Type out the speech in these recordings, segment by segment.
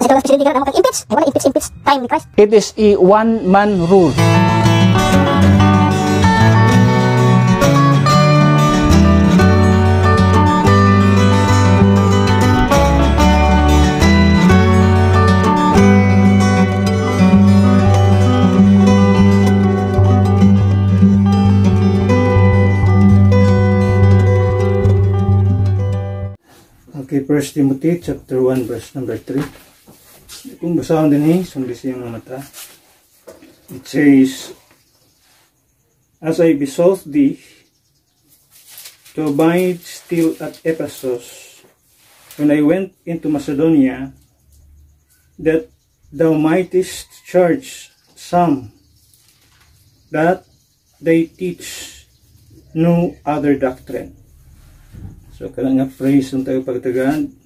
Kasi kalau presidente ka na impeach, ay wala impeach time ni Christ. It is a one-man rule. Okay, 1 Timothy chapter 1 verse number 3. Kung basahan din sundin siya ng mata. It says, As I besought thee to abide still at Ephesus, when I went into Macedonia, that thou mightest charge some that they teach no other doctrine. So, kailangan nga praise yung tayo pagtagaan.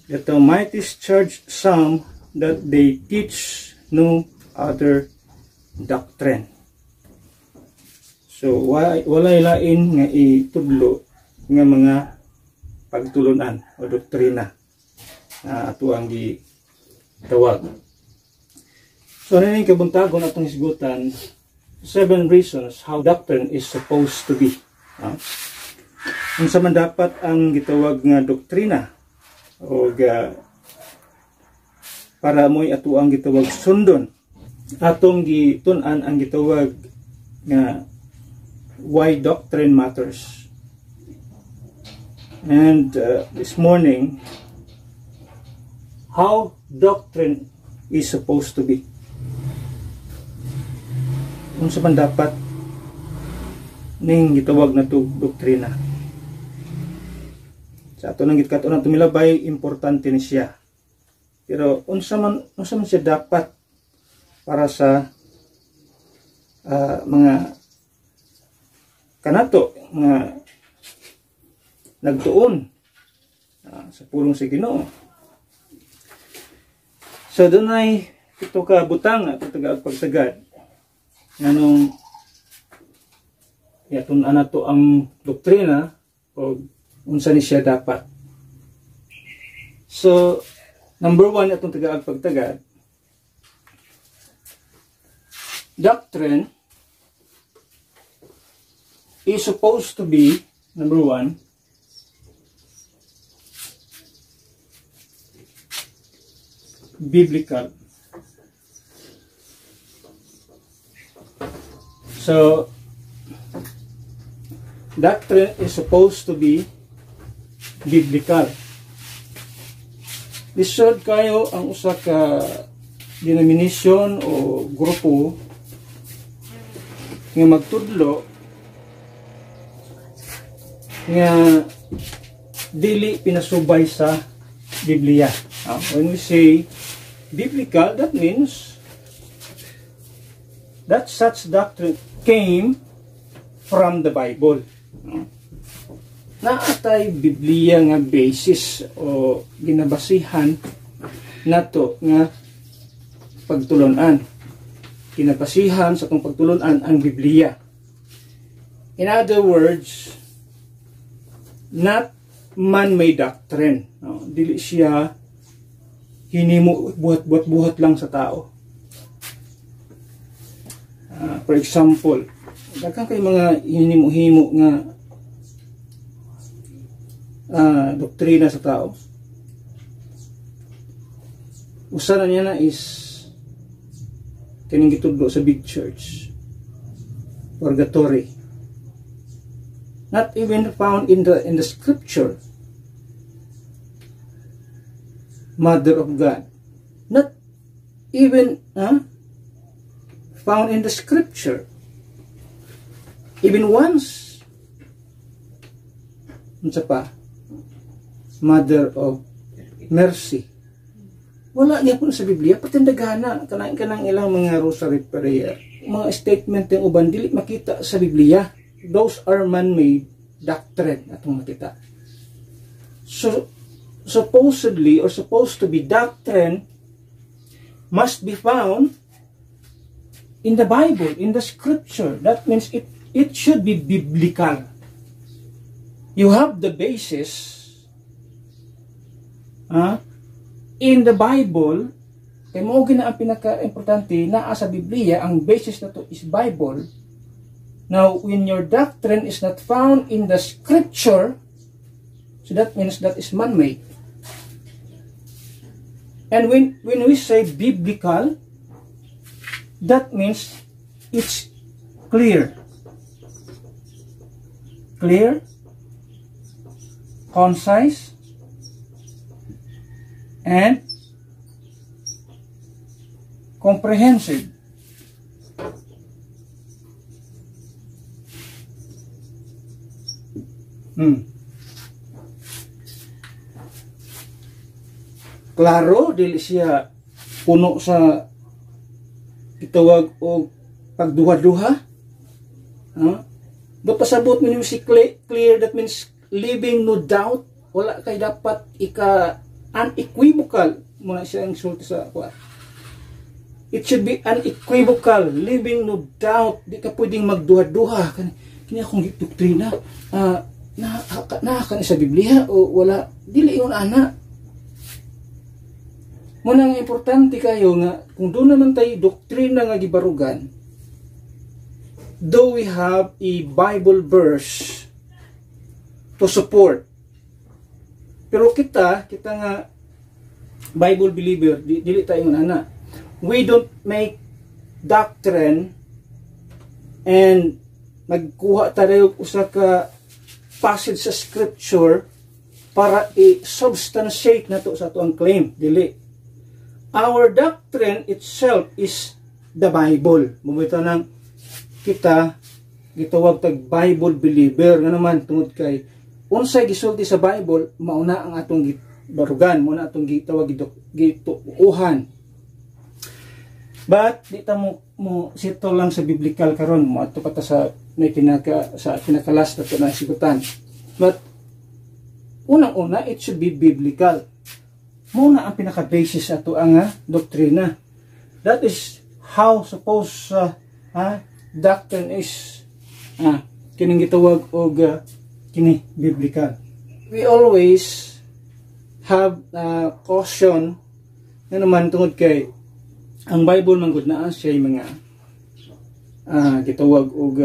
That thou mightest charge some that they teach no other doctrine. So, walay lain nga itudlo nga mga pagtulunan o doktrina na ato ang gitawag. So, ano yung kabuntagon atong hisgutan? 7 reasons how doctrine is supposed to be. Unsa man dapat ang gitawag nga doktrina o para mo'y ato ang gitawag sundon atong gitun-an ang gitawag nga why doctrine matters. And this morning, how doctrine is supposed to be. Unsa man dapat ning gitawag na to doktrina. Sa ato nang gitkato na tumilabay, importante ni siya. Pero unsa man siya dapat para sa mga kanato, mga nagtuon sa pulong sa Ginoo. So doon ay ito ka butang at pagtagad nganong yatun anato ang doktrina o unsa ni siya dapat. So number 1 atong pagtagad, doctrine is supposed to be, number 1, biblical. So doctrine is supposed to be biblical. Lisod kayo ang usa ka denomination o grupo nga magtudlo nga dili pinasubay sa Biblia. When we say biblical, that means that such doctrine came from the Bible. Naatay Biblia nga basis o ginabasihan nato nga pagtulunan. Kinabasihan sa itong pagtulunan ang Biblia. In other words, not man-made doctrine. Dili siya hinimo buhat lang sa tao. For example, daghang kay mga hinimo-himo nga doktrina sa tao. Usa na niya na is kining gitudlo sa big church, purgatory. Not even found in the scripture. Mother of God. Not even found in the scripture. Even once. Unsa pa? Mother of mercy. Wala niya po sa Biblia, patindagana, kanang ilang mga rosary prayer, mga statement yung uban, dili makita sa Biblia. Those are man-made doctrine atong makita. So, supposedly or supposed to be doctrine must be found in the Bible, in the scripture. That means it should be biblical. You have the basis in the Bible, kay mao gina ang pinaka-importante naa sa Biblia, ang basis na to is Bible. Now, when your doctrine is not found in the scripture, so that means that is man-made. And when we say biblical, that means it's clear. Clear, concise, and comprehensive. Klaro, dili siya puno sa itawag o pagduha-duha. But pasabot mo yung si clear, that means leaving no doubt. Wala kay dapat unequivocal muna siya ang sulti sa kuha. It should be unequivocal, leaving no doubt. Di ka pwedeng magduha-duha. Kini akong doktrina, nakakan sa Biblia o wala, dili yun ana. Muna nga importante kayo nga, kung doon naman tayo doktrina nga gibarugan, though we have a Bible verse to support, pero kita nga Bible believer, dili tayo ana. We don't make doctrine and magkuha tayo usa ka passage sa scripture para i-substantiate na to sa ato ang claim. Dili. Our doctrine itself is the Bible. Bumito nang kita gitawag tag Bible believer nga naman tungod kay unsay gisulti sa Bible mauna ang atong barugan, mauna atong gitawag gituuhan. But di ta mo sito lang sa biblical karon, mo ato pa ta sa may pinakalas na to na sigutan. But unang-una, it should be biblical. Muna ang pinaka-basis ato ang doktrina. That is how suppose doctrine is kining gitawag og kini biblical. We always have caution na naman tungod kay ang Bible manggod na siya mga gitawag og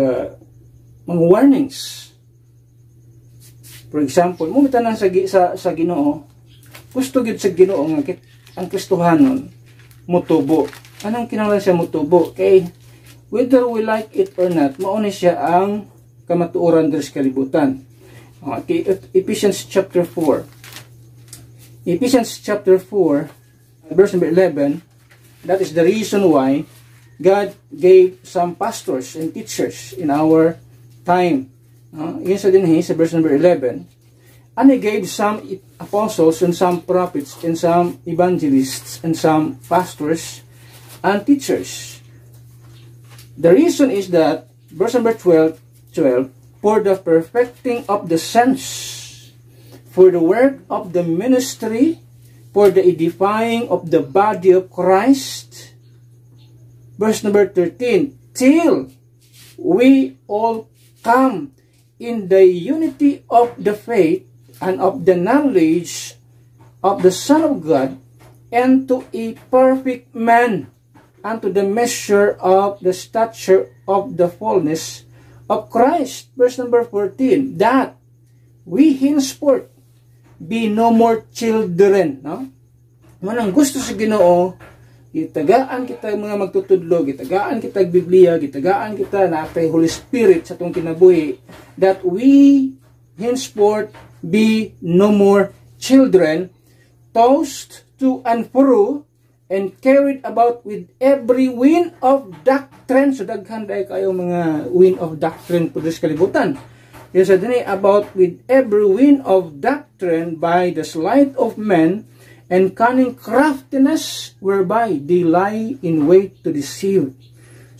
mga warnings. For example, mo tanan sa Ginoo, gusto gid sa Ginoo nga ang Kristohanon motubo. Anong kinahanglan siya motubo? Kay whether we like it or not, mao ni siya ang kamatuoran diri sa kalibutan. Okay, Ephesians chapter 4. Ephesians chapter 4, verse number 11, that is the reason why God gave some pastors and teachers in our time. Yun sa dinhi sa verse number 11. And He gave some apostles and some prophets and some evangelists and some pastors and teachers. The reason is that, verse number 12, for the perfecting of the saints, for the work of the ministry, for the edifying of the body of Christ. Verse number 13, till we all come in the unity of the faith and of the knowledge of the Son of God, and to a perfect man, unto the measure of the stature of the fullness of Christ. Verse number 14, that we henceforth be no more children. No? Manang gusto sa Ginoo, gitagaan kita mga magtutudlo, gitagaan kita Biblia, gitagaan kita na kay Holy Spirit sa itong kinabuhi, that we henceforth be no more children, tossed to and fro, and carried about with every wind of doctrine. So daghan day kayo mga wind of doctrine po sa kalibutan. Yes, about with every wind of doctrine by the sleight of men and cunning craftiness, whereby they lie in wait to deceive.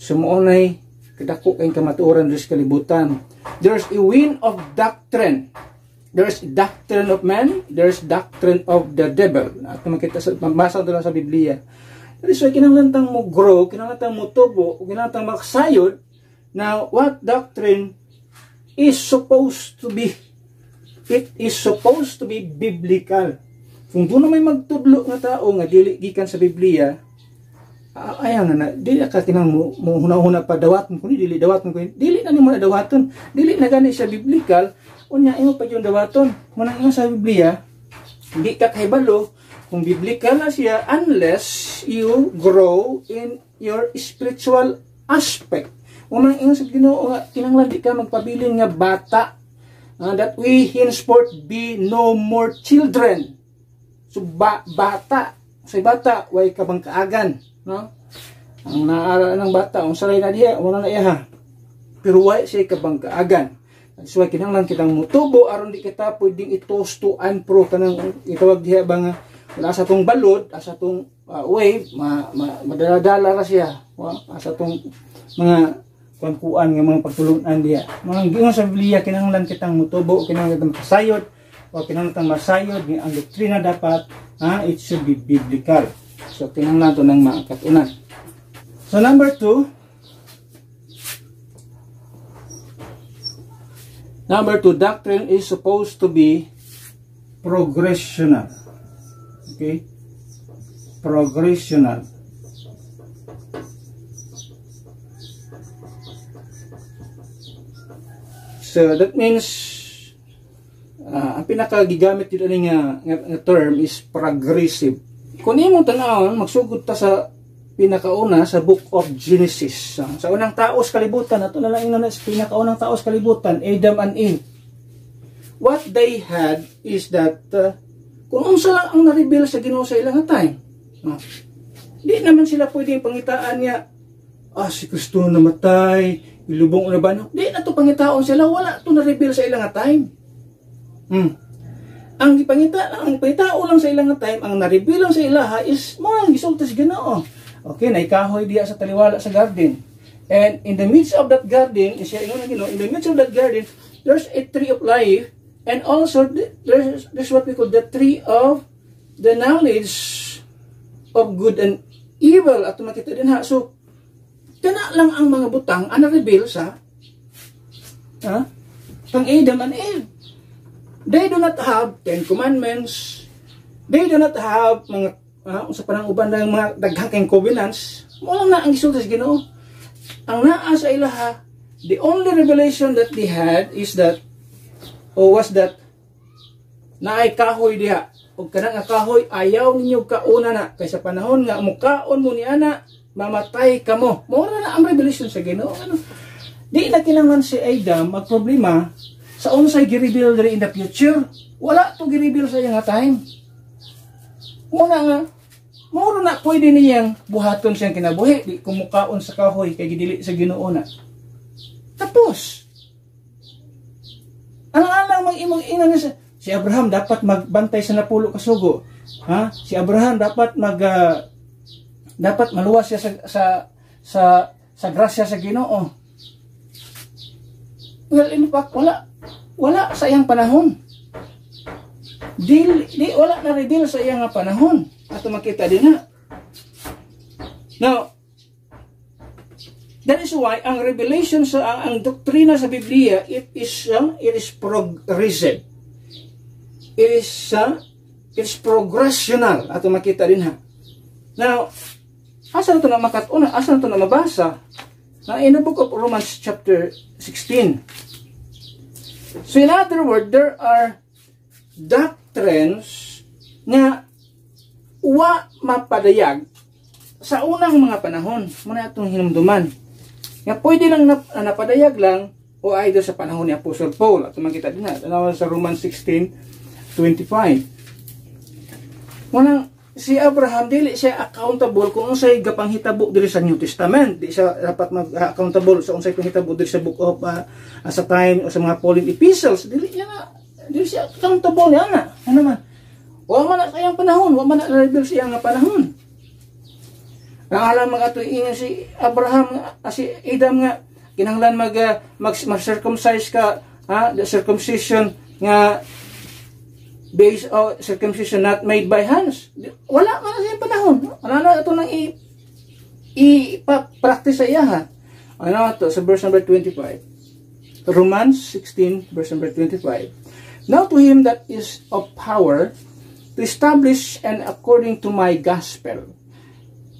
So moonay kadako kayong kamatuoran sa kalibutan. There's a wind of doctrine. There's doctrine of man, there's doctrine of the devil. At makita sa mabasa doon sa Biblia. So kinahanglan mo grow, kinahanglan mo tubo, kinahanglan maksayod na what doctrine is supposed to be. It is supposed to be biblical. Kung doon na may magtudlo nga tao nga dili gikan sa Biblia, ayan na dili ka kinang mo huna-huna pa dawaton kundi dili dawaton kundi dili na nimo na dawaton, dili na gani siya biblical, unya imo pa yung dawaton. Munang ingon sa Biblia, hindi ka kahibalo kung biblical na siya unless you grow in your spiritual aspect. Munang ingon sa Ginoo nga kinahanglan di ka magpabilin nga bata, that we henceforth be no more children. So bata, say bata way ka bang kaagan, no? Ang naara ng bata ang saray na diha, wala na iya. Pero way siya ka bang kaagan. So kinahanglan kitang mutubo aron di kita pwedeng itosto and pro kanang itawag diha bang wala sa tong balod, asa tong wave, madala-dala ra siya. Asa tong mga kuan nga mga pagtulunan diha. Mga giingon sa Biblia kinahanglan kitang mutubo, kinahanglan kitang kasayod, o kinahanglan masayod nga ang doktrina dapat it should be biblical. So kinahanglan to nang makatunan. So number 2, doctrine is supposed to be progressional. Okay? Progressional. So that means ang pinakagigamit dito nga term is progressive. Kung imo tanawon, magsugod ta sa pinakauna sa Book of Genesis. Sa unang tao sa kalibutan, ato na lang sa pinakaunang tao sa kalibutan, Adam and Eve. What they had is that kung unsa lang ang na-reveal sa Ginoo sa ilang time. Di naman sila pwedeng pangitaan niya, si Kristo namatay, ilubong na ba? Di na to pangitaon sila, wala to na-reveal sa ilang time. Ang pangitao lang sa ilang time, ang na-reveal lang sa ilaha is mga gisulti sa Ginoo. Okay, naikahoy diya sa taliwala sa garden. And in the midst of that garden, in the midst of that garden, there's a tree of life, and also there's what we call the tree of the knowledge of good and evil. At makita din ha. So, kana lang ang mga butang ang na-reveal sa pang Adam and Eve. They do not have 10 commandments. They do not have mga sa panang uban ng mga daghang covenants. Wala na ang gisulti sa Ginoo. Ang naa sa ilaha, the only revelation that they had is that was that naay kahoy diha. Ug kanang kahoy ayaw ninyo kauna na kay sa panahon nga mukaon mo ni ana mamatay kamo. Mora na ang revelation sa Ginoo. Di na kinahanglan si Adam magproblema sa unsay gi-reveal diri in the future. Wala to gi-reveal sa iyang time. Mura na pwede niyang buhaton siyang kinabuhi, di kumukaon sa kahoy kay gidili sa Ginoo na. Tapos, alang-alang mag-imong inang si Abraham dapat magbantay sa 10 kasugo. Si Abraham dapat dapat maluwas siya sa grasya sa Ginoo. Well, in fact, wala sa iyang panahon. Wala na reveal sa iyang panahon. Ato makita din ha. Now, that is why ang revelation sa ang doktrina sa Biblia it is progressive. It is progressional. Ato makita din ha. Now, asa na ito na makatuna? Asa na ito na mabasa? In the book of Romans chapter 16. So in other words, there are doctrines nga wa mapadayag sa unang mga panahon. Muna itong hinumduman. Nga pwede lang napadayag lang o either sa panahon ni Apostle Paul. At makita din na. Sa Romans 16:25. Munang si Abraham, dili siya accountable kung unsay gapang hitabo diri sa New Testament. Di siya dapat mag-accountable sa unsay panghitabo diri sa book of sa time o sa mga Pauline epistles. Dili siya accountable yan na. Ano naman? Wa man na sayang panahon, wa man na reveal siya nga panahon. Ang alam mga tuig si Abraham, si Adam nga kinahanglan mag-circumcise ka, the circumcision nga based on circumcision not made by hands. Wala man na siyang panahon. Wala na ito nang i-practice sa iya ha. Ano ito? Sa verse number 25. Romans 16 verse number 25. Now to him that is of power to establish and according to my gospel,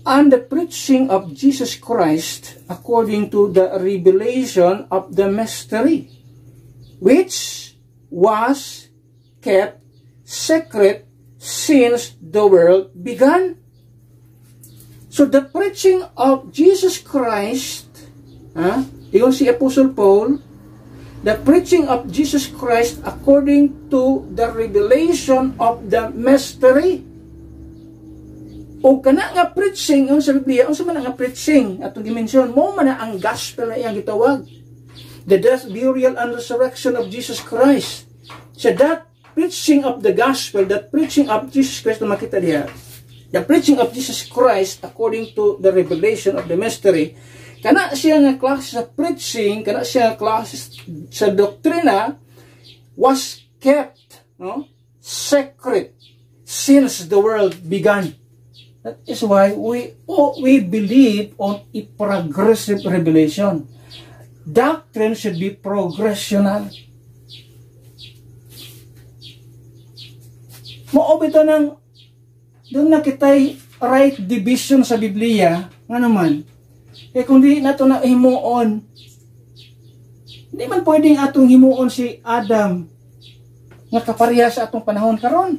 and the preaching of Jesus Christ according to the revelation of the mystery, which was kept secret since the world began. So the preaching of Jesus Christ, yun si Apostle Paul, the preaching of Jesus Christ according to the revelation of the mystery. O kana nga preaching, yung sa Biblia, yung sa man nga preaching, atong dimension, mo man ang gospel na iyang gitawag. The death, burial, and resurrection of Jesus Christ. So that preaching of the gospel, that preaching of Jesus Christ, na makita diya, the preaching of Jesus Christ according to the revelation of the mystery, kana siya nga klase sa preaching, kana siya nga klase sa doktrina, was kept, secret since the world began. That is why we believe on a progressive revelation. Doctrine should be progressional. Maobito ng doon na kita'y right division sa Biblia, nga naman, kung di nato na himuon, hindi man pwedeng atong himuon si Adam nga kapareha sa atong panahon karon.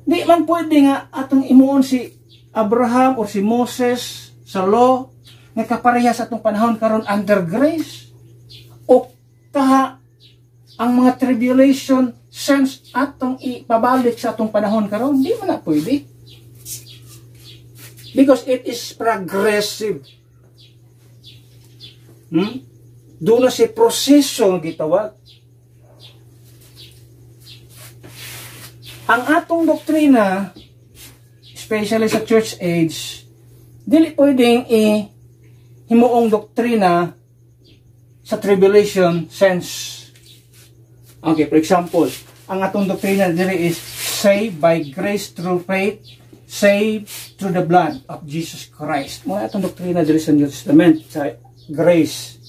Di man pwede nga atong himuon si Abraham o si Moses sa law nga kapareha sa atong panahon karon under grace. O kaha ang mga tribulation sense atong ipabalik sa atong panahon karon, di man na pwede. Because it is progressive. Doon na si proseso ang gitawag. Ang atong doktrina, especially sa church age, dili pwedeng himuong doktrina sa tribulation sense. Okay, for example, ang atong doktrina dili is saved by grace through faith, saved through the blood of Jesus Christ. Mga atong doktrina dili sa New Testament, sa grace.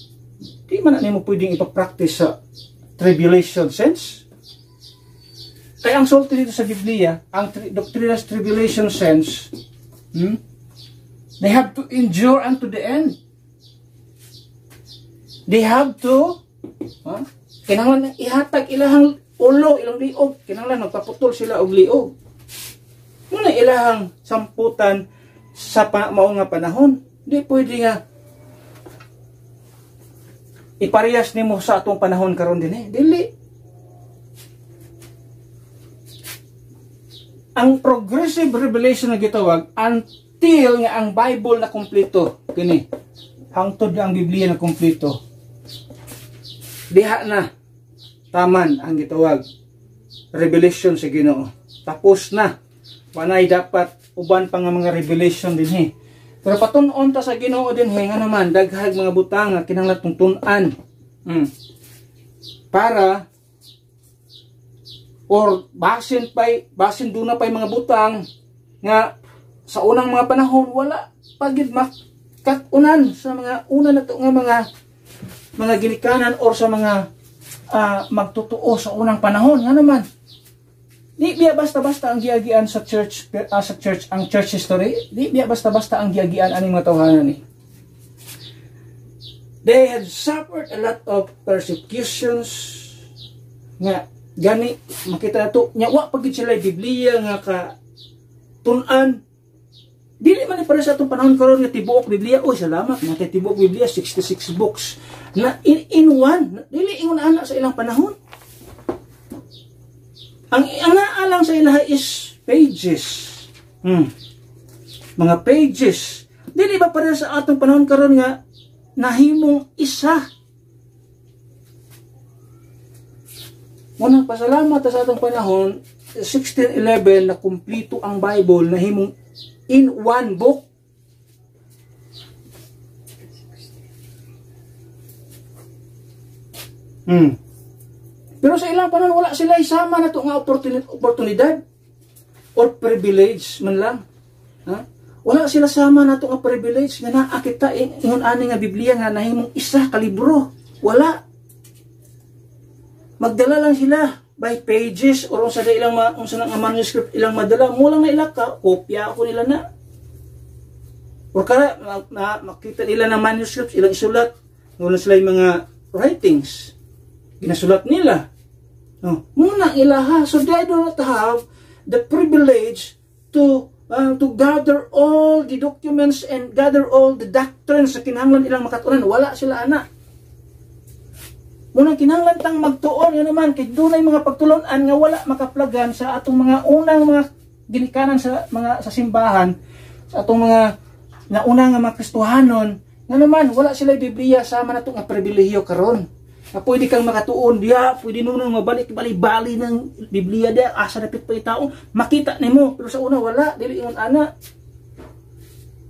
Di man na mo pwedeng ipapractice sa tribulation sense. Kaya ang sulti dito sa Biblia, ang doctrina sa tribulation sense, they have to endure unto the end. They have to, kinahanglan ihatag ilahang ulo, ilang liog, kinahanglan magpaputol sila og liog. Muna ilahang samputan sa mao nga panahon. Di pwede nga iparehas nimo sa atong panahon karon din Dili. Ang progressive revelation na gitawag until nga ang Bible na kumpleto. Kini, hangtod ang Biblia na kumpleto. Diha na taman ang gitawag revelation sa Ginoo. Tapos na. Wanay dapat uban pa nga mga revelation dinhi. Pero patun-on ta sa Ginoo dinhi nga naman daghag mga butang nga kinahanglan tun-an. Para or basin doon na pa'y mga butang nga sa unang mga panahon wala pagid makatunan sa mga una na to nga mga ginikanan or sa mga magtutuo sa unang panahon nga naman. Di biya basta-basta ang giagian sa church ang church history. Di biya basta-basta ang giagian aning mga tawhanan ni. They had suffered a lot of persecutions nga gani makita nato nya wa pagid sila Biblia nga ka tun-an. Dili man ni para sa atong panahon karon nga tibuok Biblia. Oy, salamat nga tibuok Biblia 66 books na in one. Dili ingon ana sa ilang panahon. Ang naalang sa ilaha is pages. Mga pages. Dili ba para sa atong panahon karon nga nahimong isa. Munang pasalamat sa atong panahon, 1611 na kumplito ang Bible na himong in one book. Pero sa ilang panahon wala sila isama na ito nga oportunidad or privilege man lang. Wala sila sama na ito nga privilege nga naakita ingon ani nga Biblia nga nahimong isa ka libro. Wala. Magdala lang sila by pages or unsa na ilang unsa na nga manuscript ilang madala mo lang na ilaka kopya ako nila na or kaya makita nila na manuscripts ilang isulat wala sila yung mga writings ginasulat nila muna ilaha so they do not have the privilege to gather all the documents and gather all the doctrines sa kinahanglan ilang makatunan wala sila ana munang kinahanglan tang magtuon nga naman kay dunay mga pagtulonan nga wala makaplagan sa atong mga unang mga ginikanan sa mga sa simbahan sa atong mga naunang nga mga Kristohanon nga naman wala sila Biblia sama na itong pribilehiyo karon na pwede kang makatuon diya pwede nunang mabalik bali-bali ng Biblia diya asa napit pa itao makita nimo pero sa una wala dili ingon ana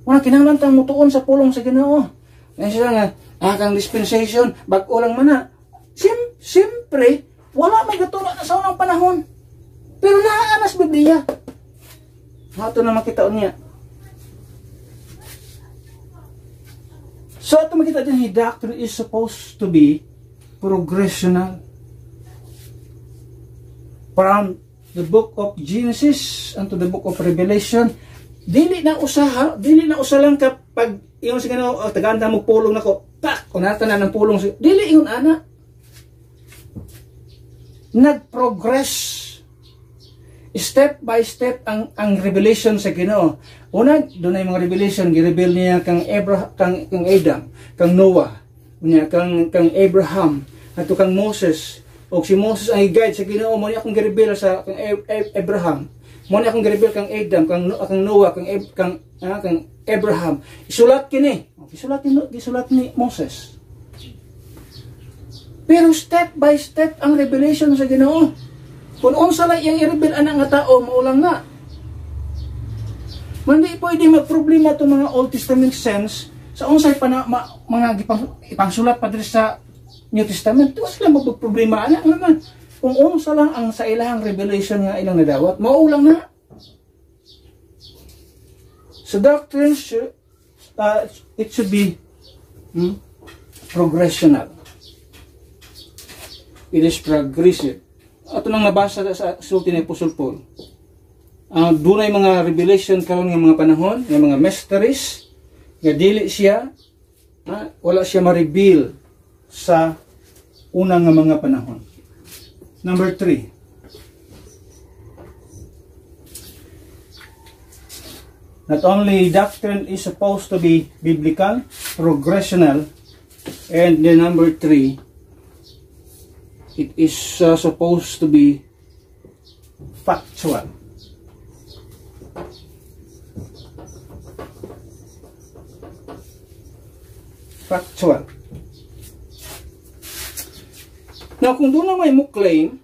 wala kinahanglan tang mutuon sa pulong sa Ginoo nga sila nga kang dispensation bag-o lang man na siyempre wala may gatula na sa unang panahon pero naaanas Biblia ato na makita niya. So, ito makita din, doctrine is supposed to be progressional. From the book of Genesis unto the book of Revelation, dili na usa lang kapag ingon sa Ginoo tagaanda mo pulong nako, pak, kunata na ng pulong dili ingon ana. Nag-progress step by step ang revelation sa Ginoo. Una, doon ay mga revelation, gi-reveal niya kang Adam, kang Noah, kang Abraham, at kang Moses. O si Moses ay guide sa Ginoo, mo niya akong gi-reveal sa kang Abraham. Mo niya akong gi-reveal kang Adam, kang Noah, kang Abraham. Isulat kini. Gisulat ni Moses. Pero step by step ang revelation sa Ginoo. Kung unsa lang iyang i-reveal anak nga tao, maulang na. Hindi pwede magproblema itong mga Old Testament saints sa unsay mga ipangsulat pa sa New Testament. Ito sila magproblema anak naman. Kung unsa lang ang sa ilahang revelation nga ilang nadawat, maulang na. So doctrine it should be progressional. It is progressive. Ato nang nabasa sa sulti ni Apostle Paul. Dunay mga revelation karon nga mga panahon, nga mga mysteries nga dili siya wala siya ma-reveal sa unang nga mga panahon. Number 3. Not only doctrine is supposed to be biblical, progressional, and then number 3, it is supposed to be factual. Factual. Now, kung doon na may mo claim,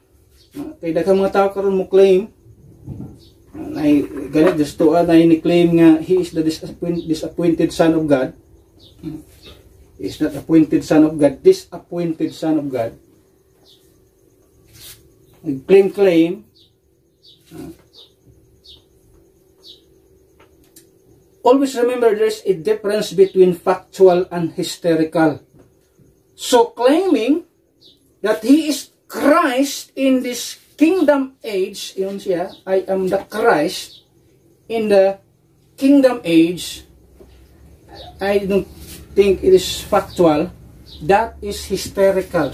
kaya daghang mga tao karon mo claim, ay ganit gusto na ni-claim nga he is the disappointed son of God. He is not appointed son of God, disappointed son of God. Claim. Always remember there's a difference between factual and hysterical. So claiming that he is Christ in this kingdom age, yun siya, I am the Christ in the kingdom age, I don't think it is factual. That is hysterical.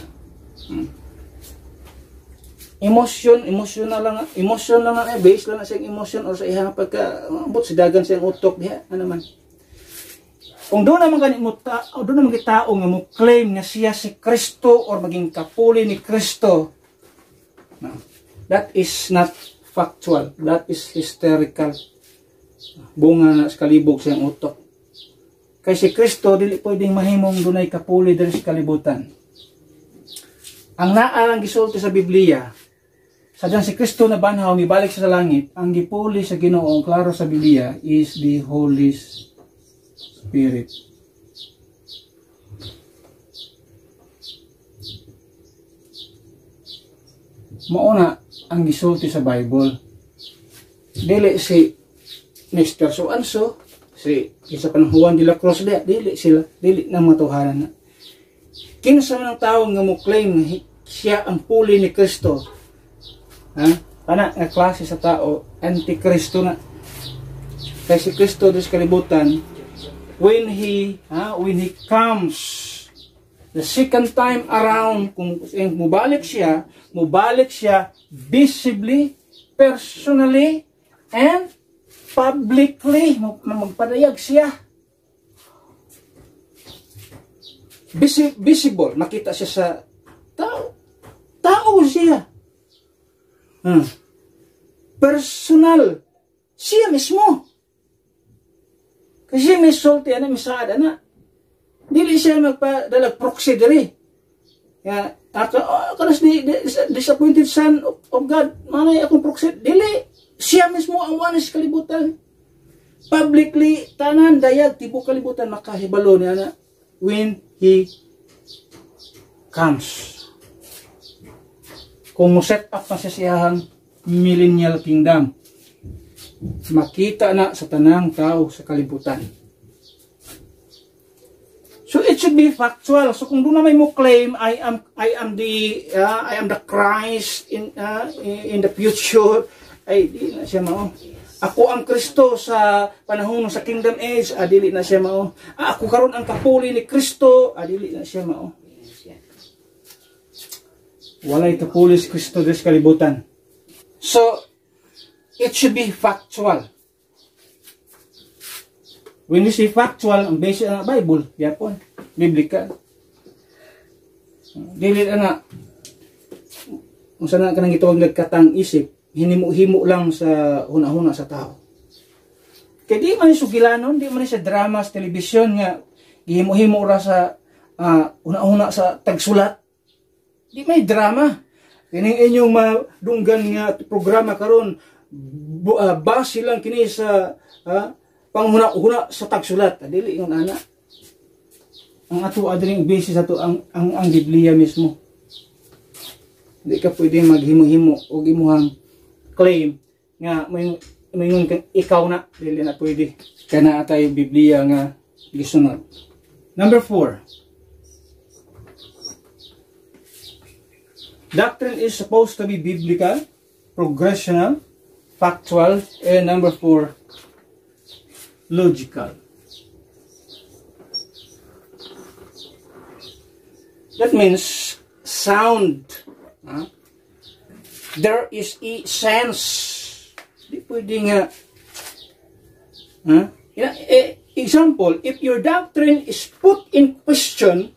Emotion lang na base lang na siyang emotion or sa ihang pagka ambot si dagan siyang utok diha ano man. Kung doon naman tao nga mo claim nga siya si Kristo or maging kapuli ni Kristo, that is not factual, that is hysterical. Bunga na sa kalibog siyang utok. Kay si Kristo dili pwedeng mahimong dunay kapuli diri sa kalibutan. Ang naarang gisulti sa Biblia, sadang si Kristo na banhaw mibalik sa langit, ang gipuli sa Ginoo klaro sa Biblia is the Holy Spirit. Mauna ang gisulti sa Bible. Dili si Mr. So-and-so, si isa pa ng Juan de la Cruz, dili na matuharan na. Kinsa man ang tao nga mo claim siya ang puli ni Kristo, Ha? Kana nga klase sa tao, antikristo na. Kaya si Kristo sa kalibutan, when he comes the second time around, kung mubalik siya visibly, personally, and publicly, magpadayag siya. Visible, makita siya sa tao. Tao siya. Personal, siya mismo. Kasi may sulti, misada na. Dili siya magpadalag proxy diri. Ya, kanas disappointed son of God, manay akong proxy. Dili, siya mismo ang wanis kalibutan. Publicly, tanan, dayag, tibok kalibutan, makahibalo niya na when he comes. Kung set up na siyahang millennial kingdom, makita na sa tanang tao sa kalibutan. So it should be factual. So kung doon na may mo claim, I am the Christ in the future, ay di na siya mao. Ako ang Kristo sa panahon sa Kingdom Age, dili na siya mao. Ako karon ang kapuli ni Kristo, dili na siya mao. Walay kapuli si Kristo sa kalibutan. So it should be factual. When you say factual, ang base ng Bible, yapon, biblical. Dili na kung saan ka nang gitawag nagkatang isip, hinimo-himo lang sa huna-huna sa tao. Kaya di man sugilanon, di man sa drama sa television nga, gihimo-himo ra sa huna-huna sa tagsulat. Di may drama. Kining inyong madunggan nga programa karon, base lang kini sa panghuna-huna sa tagsulat. Dili ingon ana. Ang ato adring basis ato ang Biblia mismo. Hindi ka pwedeng maghimo-himo o imuhang claim nga mayon ikaw na, dili na pwede. Kana atay Biblia nga gisunod. Number 4. Doctrine is supposed to be biblical, progressional, factual, and number 4, logical. That means sound. There is a sense. Di pwede nga. Example, if your doctrine is put in question,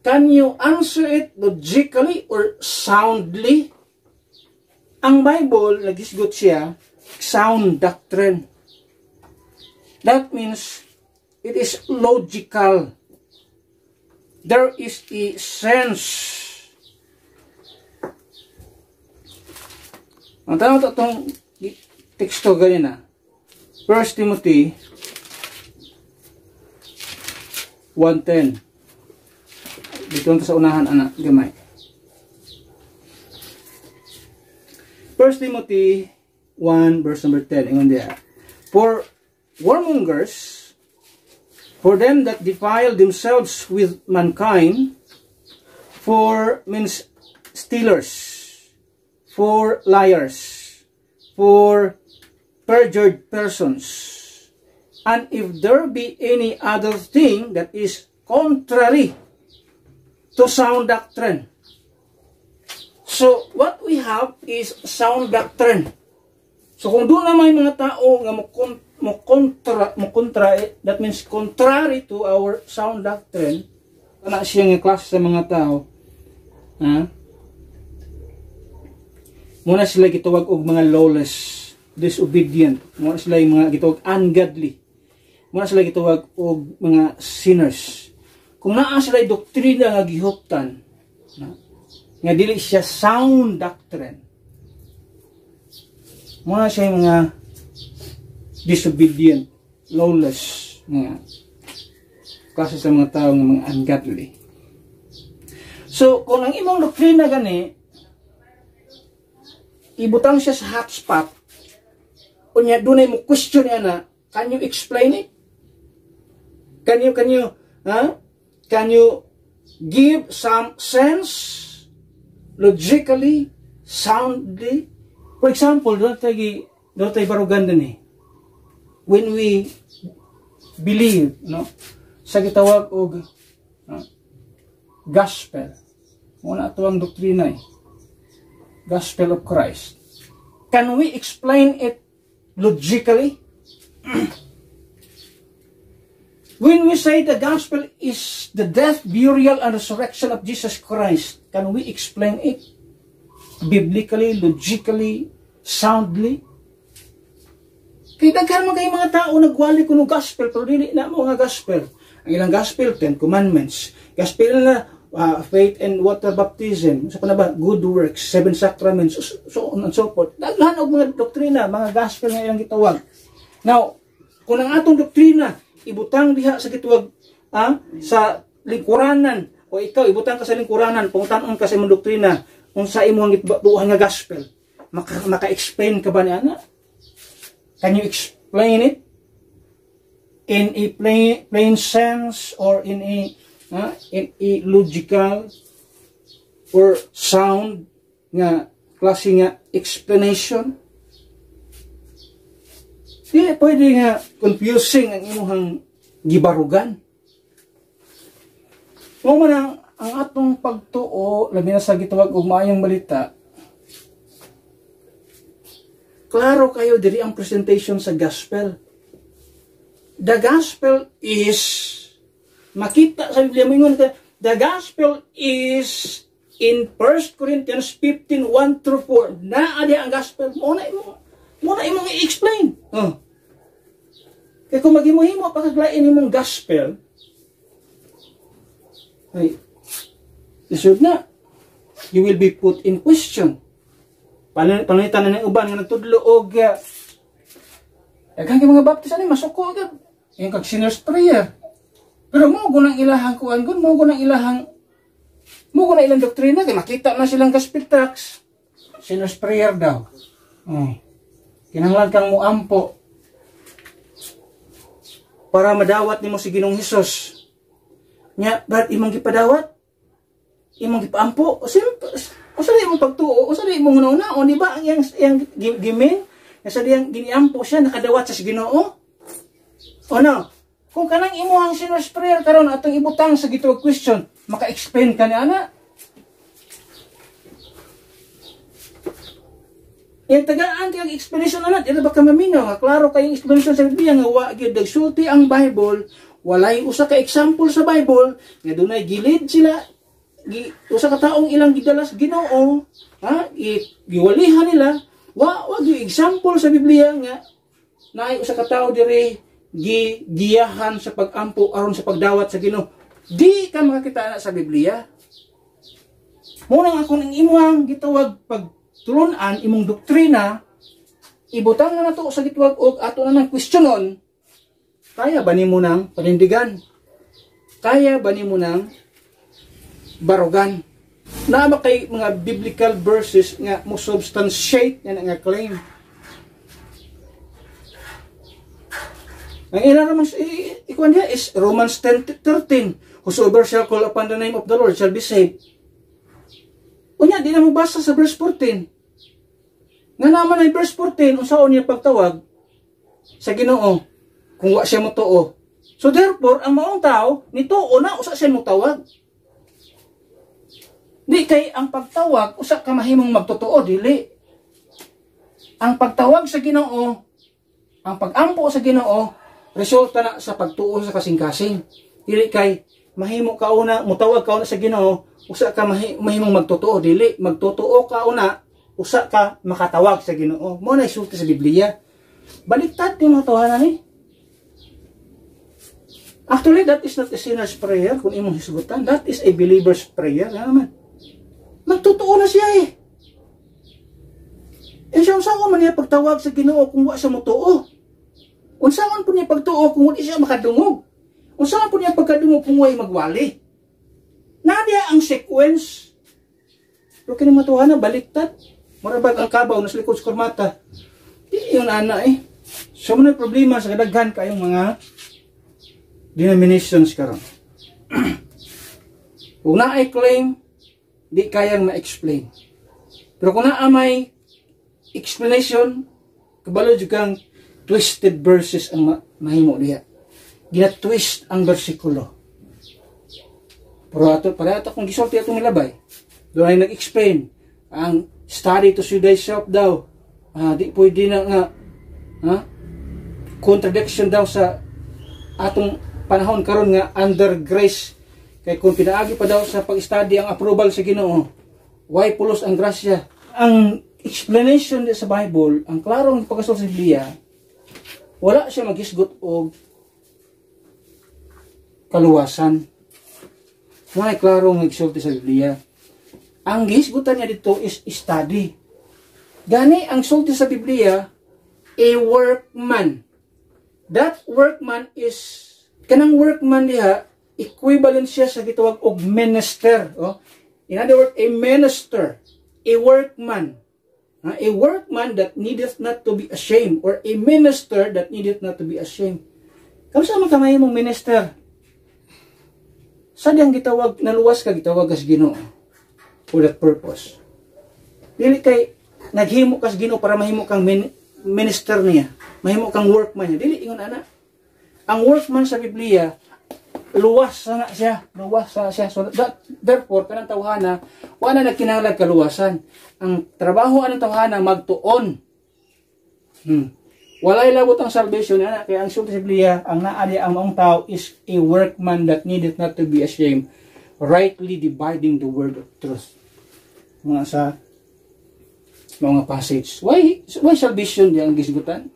can you answer it logically or soundly? Ang Bible, nagisgot siya, sound doctrine. That means it is logical. There is a sense. Ang tanong itong teksto ganina, 1 Timothy 1:10. Dito sa unahan, anak, gamay. 1 Timothy 1 verse number 10. Ingon diya. For warmongers, for them that defile themselves with mankind, for means stealers, for liars, for perjured persons, and if there be any other thing that is contrary to sound doctrine. So, what we have is sound doctrine. So, kung doon na may mga tao nga mo kontra, that means contrary to our sound doctrine, kana siya nga klase sa mga tao, muna sila gitawag og mga lawless, disobedient, muna sila yung mga gitawag ungodly, muna sila gitawag og mga sinners. Kung naa sila doktrina nga gihuptan, nga dili siya sound doctrine, muna siya yung mga disobedient, lawless, nga kasi sa mga tao nga mga ungodly. So, kung ang imong doktrina gani, ibutang siya sa hotspot, unya dunay mo question niya na, can you explain it? Can you give some sense, logically, soundly. For example, doon tayo barugan din eh. When we believe, no, sa gitawag og gospel, muna ito ang doktrina eh, gospel of Christ. Can we explain it logically? When we say the gospel is the death, burial, and resurrection of Jesus Christ, can we explain it biblically, logically, soundly? Kaya daghan man kay mga tao nagwali kuno gospel pero dili na mo nga gospel. Ang ilang gospel, 10 commandments. Gospel na faith and water baptism. Sa pa na ba? Good works, 7 sacraments, so on and so forth. Daghan og mga doktrina, mga gospel nga ilang gitawag. Now, kung ang atong doktrina ibutang diha sa gitawag sa lingkuranan o ikaw ibutang ka sa lingkuranan, pangutanon ka sa imong doktrina unsa imong gituuhan nga gospel, maka-explain ka ba niana? Can you explain it in a plain sense or in a logical or sound nga klase nga explanation? Di pwede nga confusing ang imuhang gibarugan. Mo man ang atong pagtuo labi na sa gitawag og maayong balita. Klaro kayo diri ang presentation sa gospel. The gospel is makita sa Biblia mingon ka, the gospel is in 1 Corinthians 15, 1 through 4. Naa di ang gospel. Muna imong i-explain. Kaya kung maghimo-himo pagkaglain imong gospel, ay, isod na, you will be put in question. Panalitan na ng uban nga nagtudlo og daghang mga baptist ani masuko agad. Yung kag sinner's prayer. Pero mo gunang ilahang kuan gun, mo gunang ilang doktrina kay makita na silang gospel tracts. Sinner's prayer daw. Kinahanglan kang muampo para madawat nimo si Ginoong Hesus. Nya, ba't imong gipadawat? Imong gipaampo? O sa imong pagtuo? O sa imong una-una? O di ba ang gimin? Sa diyang giniampo siya, nakadawat sa Ginoo? O no? Kung kanang imuhang sinner's prayer karon atong ibutang sa gituog question, maka-explain ka ni ana? Yung tagaan kayong explanation na natin, ba ka maminaw? Klaro kayong explanation sa Biblia nga wa gyud nagsulti ang Bible, walay usa ka example sa Bible nga dunay gilid sila usa ka taong ilang gidalas Ginoo, giwalihan nila, wa gyud example sa Biblia nga naay usa ka tawo diri giyahan sa pag-ampo aron sa pagdawat sa Ginoo. Di ka makakita na sa Biblia. Muna nga kung imuhang gitawag pagtulunan imong doktrina, ibutang na nato sa gitawag og ato na ng questionon. Kaya ba nimo nang panindigan? Kaya ba nimo nang barugan? Na ba kay mga biblical verses nga mo substantiate nga claim? Ang ina naman ikuan dia is Romans 10:13. Whosoever shall call upon the name of the Lord shall be saved. Unya di na mo basa sa verse 14. Nga naman ay verse 14 unsaon niya pagtawag sa Ginoo kung wa siya motuo. So therefore ang maong tao nituo na usa siya motawag. Di kay ang pagtawag usa ka mahimong magtotoo dili. Ang pagtawag sa Ginoo, ang pag-ampo sa Ginoo resulta na sa pagtuo sa kasing-kasing. Dili kay mahimo ka una, mutawag ka una sa Ginoo, usa ka mahimong magtotoo dili, magtotoo ka una, usa ka makatawag sa Ginoo. Mo na isulti sa Biblia. Baliktad ni mga tawanan ni. Actually, that is not a sinner's prayer kung imong hisgutan. That is a believer's prayer. Ano naman? Magtotoo na siya eh. Unsaon man niya pagtawag sa Ginoo kung wa siya motuo? Unsaon po niya pagtuo kung wala siya makadungog? Unsaon po niya pagkadungog kung way magwali? Nadia ang sequence. Pero kinamatuhan na baliktad. Marabag ang kabaw na sa likod sa kurmata. Di yung ana eh. So may problema sa kadaghan kayong mga denominations karon. Kung na-claim, di kayang ma-explain. Pero kung naa may explanation, kabalo jud kang twisted verses ang mahimo diha. Gina-twist ang bersikulo. Pero para ato kung gisulti atong milabay, doon ay nag-explain ang study to show thyself daw. Di pwede na nga contradiction daw sa atong panahon karon nga under grace. Kay kung pinaagi pa daw sa pag-study ang approval sa Ginoo, why pulos ang grasya? Ang explanation sa Bible, ang klarong pagkasul sa Biblia, wala siya maghisgot og kaluwasan. Wala klarong nagsulti sa Biblia. Ang gihisgutan niya dito is study. Gani ang sulti sa Biblia, a workman. That workman is, kanang workman diha, equivalent siya sa gitawag og minister. In other words, a minister, a workman. A workman that needeth not to be ashamed, or a minister that needeth not to be ashamed. Kamusta man kamay mong minister? Sadyang gitawag, naluwas ka, gitawag kas Ginoo for that purpose. Dili kay naghimo kas Ginoo para mahimo kang minister niya, mahimo kang workman niya. Dili ingon ana. Ang workman sa Biblia, luwas na siya, luwas na siya. So therefore kanang tawhana wala na kinahanglan kaluwasan. Ang trabaho anang tawhana magtuon. Walay labot ang salvation ana, kaya ang sulti sa Biblia, ang naadi ang maong tao is a workman that needeth not to be ashamed, rightly dividing the word of truth. Mga sa mga passage. Why salvation di ang gisgutan?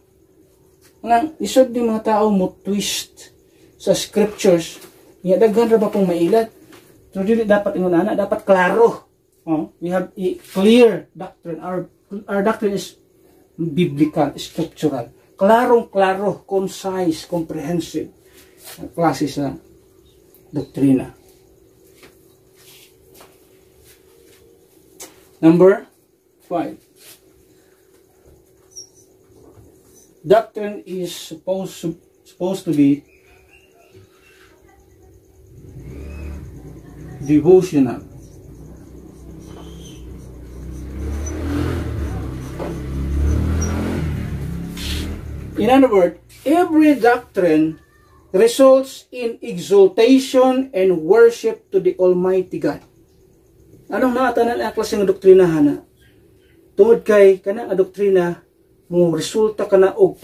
Nang isod di mga tao mo twist sa scriptures, niya daghan ra ba kung mailat? So dili dapat ingon ana, dapat klaro. We have a clear doctrine. Our doctrine is biblical, scriptural. Klarong-klaro, concise, comprehensive klase sa doktrina. Number 5. Doctrine is supposed to be devotional. In other words, every doctrine results in exaltation and worship to the Almighty God. Anong nakatanan ang klase ng doktrina hana? Tungod kay kanang doktrina mo resulta kana og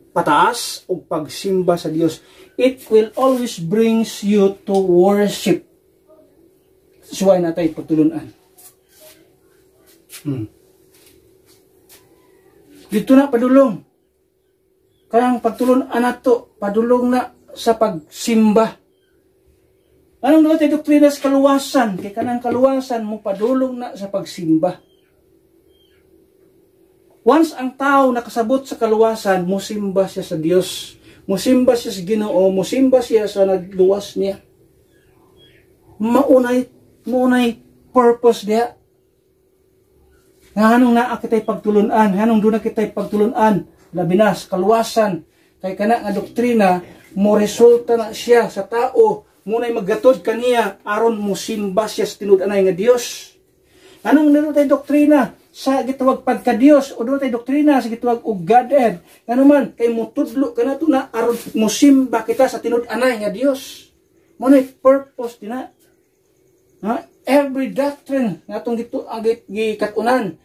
pagpataas og pagsimba sa Dios. It will always brings you to worship. Suway natay pagtulunan. Dito na padulong. Kaya ang pagtulon nato, padulong na sa pagsimba. Anong natin doktrina sa kaluwasan? Kaya kanang kaluwasan mo padulong na sa pagsimba. Once ang tao nakasabot sa kaluwasan, musimba siya sa Dios. Musimba siya sa Ginoo, musimba siya sa nagluwas niya. Maunay purpose diya. Nganong naa kitay pagtulunan, nganong doon na kitay pagtulunan, labi na sa kaluwasan, kay kana nga doktrina, mo resulta na siya sa tao, muna'y maggatod kaniya, aron mo simba siya sa tinud-anay nga Dios. Anong doon tayo doktrina sa gitawag pagka-Dios, o doon tayo doktrina sa gitawag og Godhead, ano man, kay mo tudlo ka na ito na, aron mo simba kita sa tinud-anay nga Dios. Muna'y purpose din na. Every doctrine na itong gikatunan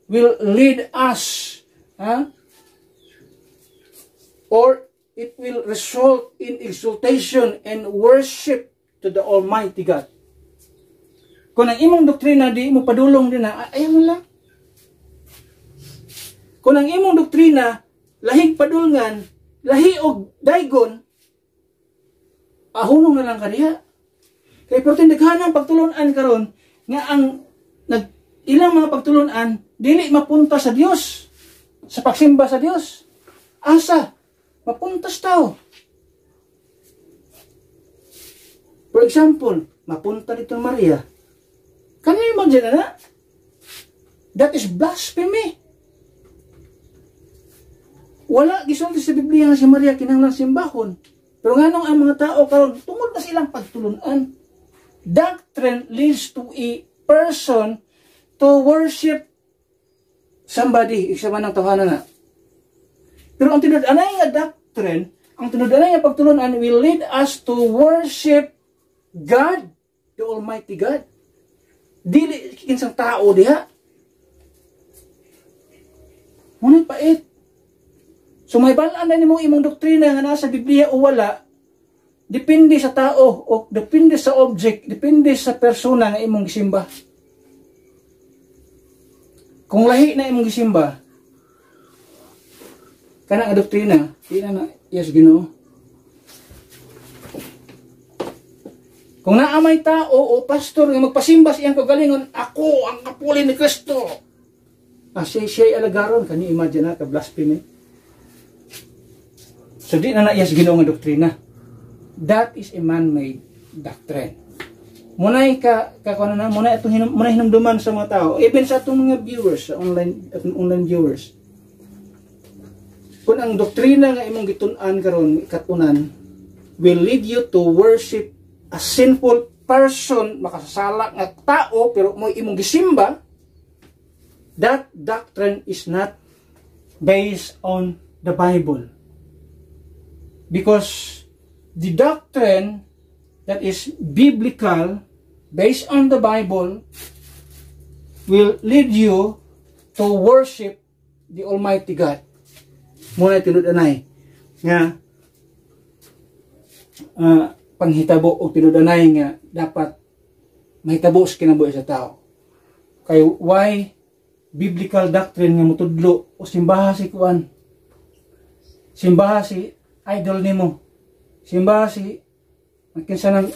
will lead us, or it will result in exaltation and worship to the Almighty God. Kung ang imong doktrina di mo padulong din na, ayaw mo lang. Kung ang imong doktrina lahing padulngan, lahi og daygon, ahunong na lang kaniya. Kaya pero tindaghanang pagtulunan karon nga ang ilang mga pagtulunan dili mapunta sa Dios, sa pagsimba sa Dios. Asa mapuntas tao. For example, mapunta dito Maria. Can you imagine na? That is blasphemy. Wala gisulti sa Biblia nga si Maria kinahanglan simbahon. Pero nganong ang mga tao karon tungod na silang pagtulunan. Doctrine leads to a person to worship somebody, isa man ang tahanan na. Pero ang tinud-anay nga doctrine, ang tinud-anay nga pagtulunan will lead us to worship God, the Almighty God. Dili kinsang tao diha. Ngunit pait. So may balaan na nimo imong doktrina nga nasa Biblia o wala, depende sa tao o depende sa object, depende sa persona nga imong gisimba. Kung lahi na imong gisimba, kana nga doktrina, di na yes Ginoo. Kung naamay tao o pastor nga magpasimba sa iyang kagalingon, ako ang kapuli ni Kristo. Siya alagaron, kani imagine na, ka-blasphemy. So di na yes Ginoo nga doktrina. That is a man-made doctrine. Munay munay hinumduman sa mga tao, even sa atong mga viewers, sa online viewers. Kung ang doktrina nga imong gitun-an karon katunan will lead you to worship a sinful person, makasasala nga tao pero mo imong gisimba, that doctrine is not based on the Bible. Because the doctrine that is biblical, based on the Bible, will lead you to worship the Almighty God. Muna tinud-anay nga panghitabo o tinud-anay nga dapat mahitabo sa kinabuhi sa tao. Kay why biblical doctrine nga mutudlo o simbaha si kuan, simbaha si idol nimo, simbaha si kinsa nang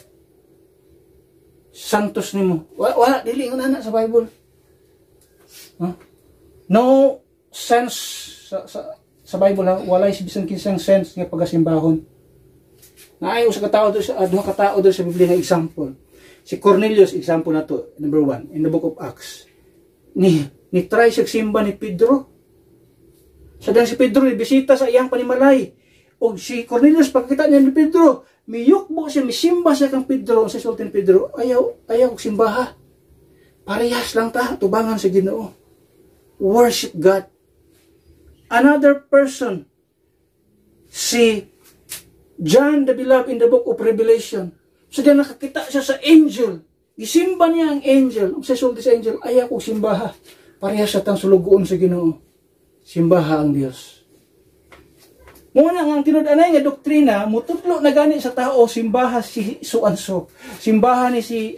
santos nimo. Wala dili nga na sa Bible. No sense sa Bible, wala bisan kinsang sense nga pagasimbahon. Naayo sa katao do sa duha ka tao do sa Biblia nga example. Si Cornelius, example na to, number 1 in the book of Acts. Ni try siya simba ni Pedro. Sa si Pedro bisita sa iyang panimalay. Og si Cornelius pagkita niya ni Pedro, miyukbo siya, misimba siya kang Pedro. Sa sultan Pedro, ayaw simbaha. Parehas lang ta, tubangan sa Ginoo. Worship God. Another person, si John the Beloved in the book of Revelation. So diyan nakakita siya sa angel. Gisimba niya ang angel. Ang sasulti sa angel, ayaw ko simbaha. Parehas sa tang sulugoon sa Ginoo. Simbaha ang Dios. Muna ang tinud-anay nga doktrina, mutudlo na gani sa tao, simbaha si Suanso. Simbaha ni si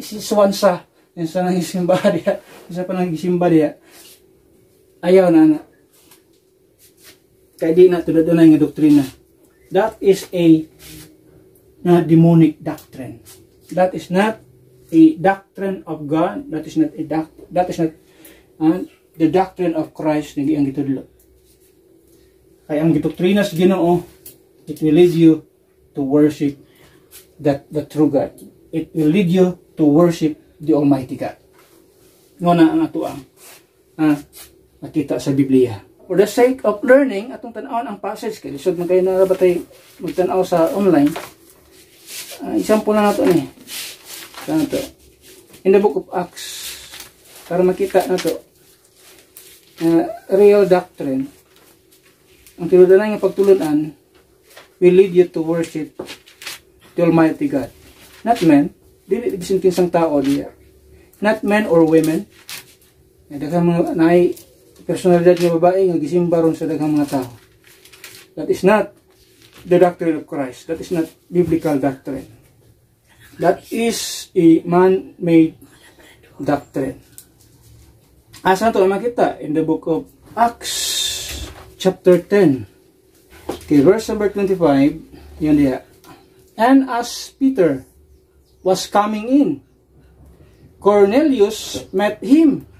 Suansa. Yan sa nang simbaha diya. Isa pa nang simba diya. Ayaw na. Kaya di na tinud-anay nga doktrina. That is a demonic doctrine. That is not a doctrine of God. That is not the doctrine of Christ na giyang gitudlo. Kaya ang gidoktrina sa Ginoo, it will lead you to worship the true God. It will lead you to worship the Almighty God. Nguna ang ato ang nakita sa Biblia. For the sake of learning, atong tan-awon ang passage kay lisod man kayo na batay magtan-aw sa online. Example na nato ni. Saan to? In the book of Acts, para makita nato real doctrine. Ang tinud-anay nga pagtulunan will lead you to worship the Almighty God. Not men, dili bisan kinsang tao diya. Not men or women. Daghang mga naay personalidad ng babae nga gisimba ron sa daghang mga tao. That is not the doctrine of Christ. That is not biblical doctrine. That is a man-made doctrine. Asa to makita in the book of Acts chapter 10. Okay, verse number 25, yun diya. And as Peter was coming in, Cornelius met him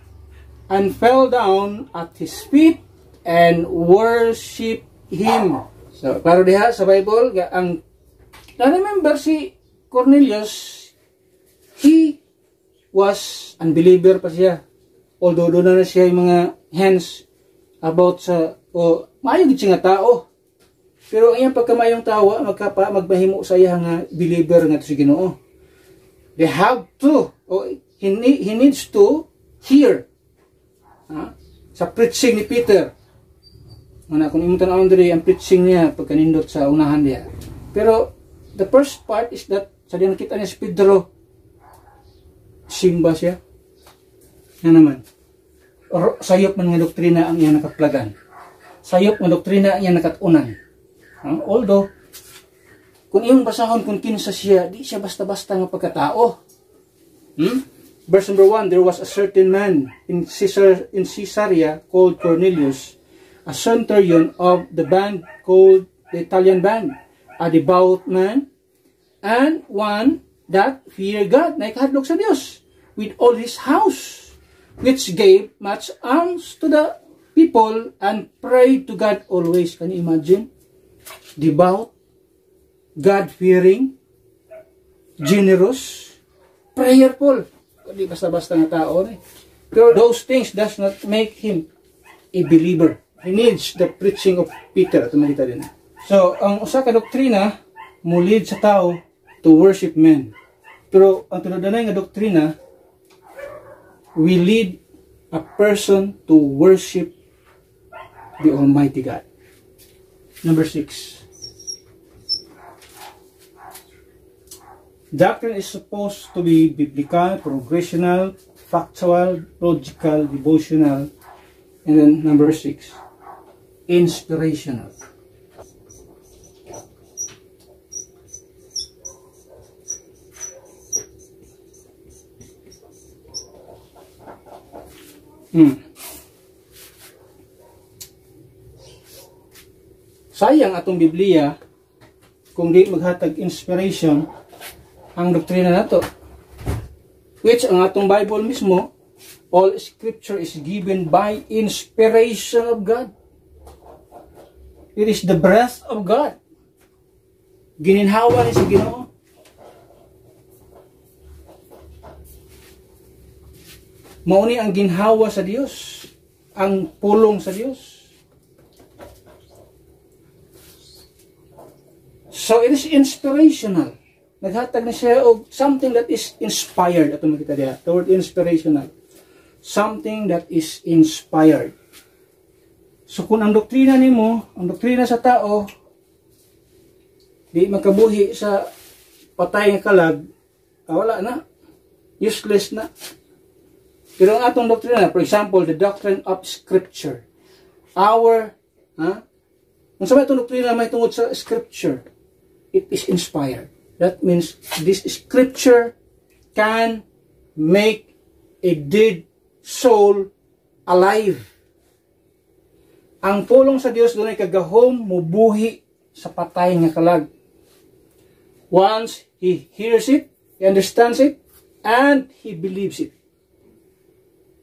and fell down at his feet and worship him. So, klaro diha sa Bible, na-remember si Cornelius, he was unbeliever pa siya. Although doon na siya yung mga hands about sa, maayo gid siya nga tao. Pero ang iyang pagkamayong tawa, magpahimo sa iya nga believer nga to si Ginoo. They have to, he needs to here. Sa preaching ni Peter. Kung imutan ang diri ang preaching niya pagkanindot sa unahan niya. Pero the first part is that sa diyan nakita niya si Pedro, simba siya. Yan naman. Or sayop man nga doktrina ang iyang nakaplagan. Sayop nga doktrina ang iyang nakatunan. Although kung iyong basahon kung kinsa siya, di siya basta-basta nga pagkatao. Verse number 1, there was a certain man in Caesarea called Cornelius, a centurion of the band called the Italian band, a devout man, and one that feared God, na ikahadlok sa Dios, with all his house, which gave much alms to the people and prayed to God always. Can you imagine? Devout, God-fearing, generous, prayerful. Hindi basta-basta nga tao. Pero those things does not make him a believer. He needs the preaching of Peter. Ito makita din. So, ang usa ka doktrina mo lead sa tao to worship men. Pero ang tunod-anay nga doktrina will lead a person to worship the Almighty God. Number 6. Doctrine is supposed to be biblical, progressional, factual, logical, devotional, and then number 6, inspirational. Sayang atong Biblia kung di maghatag inspiration ang doktrina nato, which ang atong Bible mismo, all scripture is given by inspiration of God. It is the breath of God. Gininhawa ni sa Ginoo. Mauni ang ginhawa sa Dios, ang pulong sa Dios. So it is inspirational. Naghatag na siya og something that is inspired. Ato makita diha. The word inspirational. Something that is inspired. So kung ang doktrina nimo, ang doktrina sa tao, di makabuhi sa patay nga kalag, wala na. Useless na. Pero ang atong doktrina, for example, the doctrine of Scripture. Kung sa may itong doktrina may tungod sa Scripture, it is inspired. That means this scripture can make a dead soul alive. Ang pulong sa Dios doon ay kagahom mubuhi sa patay nga kalag. Once he hears it, he understands it, and he believes it.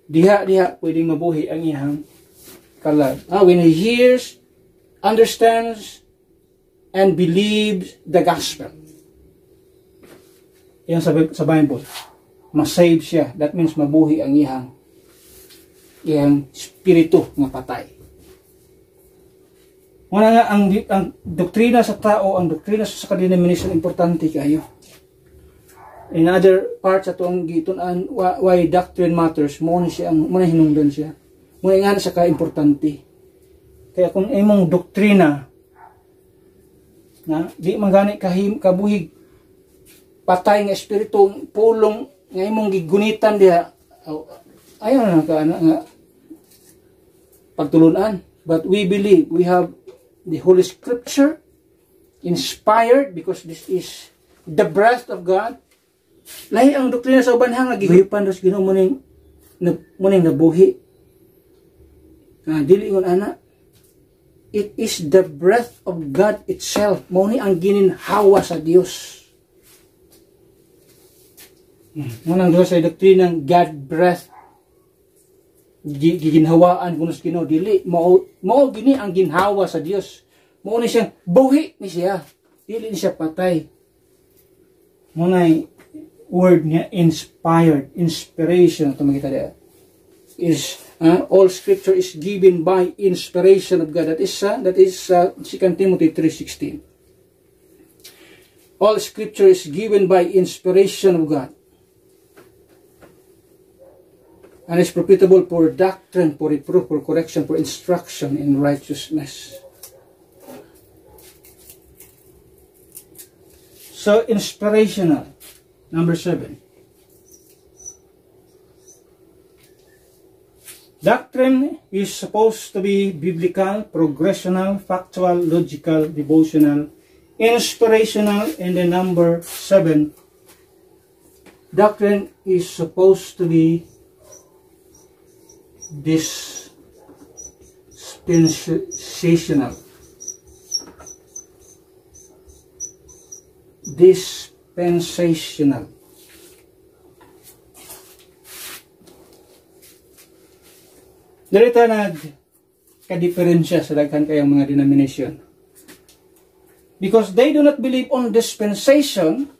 Diha pwedeng mabuhi ang iyang kalag. When he hears, understands, and believes the gospel. Yan sa Bible. Masave siya. That means mabuhi ang iyang spirito nga patay. Wala nga ang doktrina sa tao, ang doktrina sa denomination importante kayo. In other parts ato ang gitunan why doctrine matters, mo na hinungdan siya. Mo nga sa ka-importante. Kaya kung imong doktrina na di man gani kabuhig patay nga espiritu pulong nga imong gigunitan diha, ayaw na nga pagtulunan. But we believe we have the Holy Scripture inspired because this is the breath of God. Lahi ang doktrina sa uban nga gihipan dos Ginoo muning nabuhi. Dili ngon ana. It is the breath of God itself. Mao ni ang gininhawa sa Dios. Munang doon sa doktrinang God breath giginhawaan kuno sa Ginoo, dili mao gini ang ginhawa sa Dios. Mao ni siya buhi ni siya, dili ni siya patay. Munay word niya inspired, inspiration ato makita diha. Is all scripture is given by inspiration of God. That is 2 Timothy 3:16. All scripture is given by inspiration of God. and is profitable for doctrine, for reproof, for correction, for instruction in righteousness. So, inspirational. Number 7. Doctrine is supposed to be biblical, progressional, factual, logical, devotional, inspirational, and then number 7. Doctrine is supposed to be dispensational. Dispensational. Darita nagka-diferensya sa daghan kayong mga denomination. Because they do not believe on dispensation,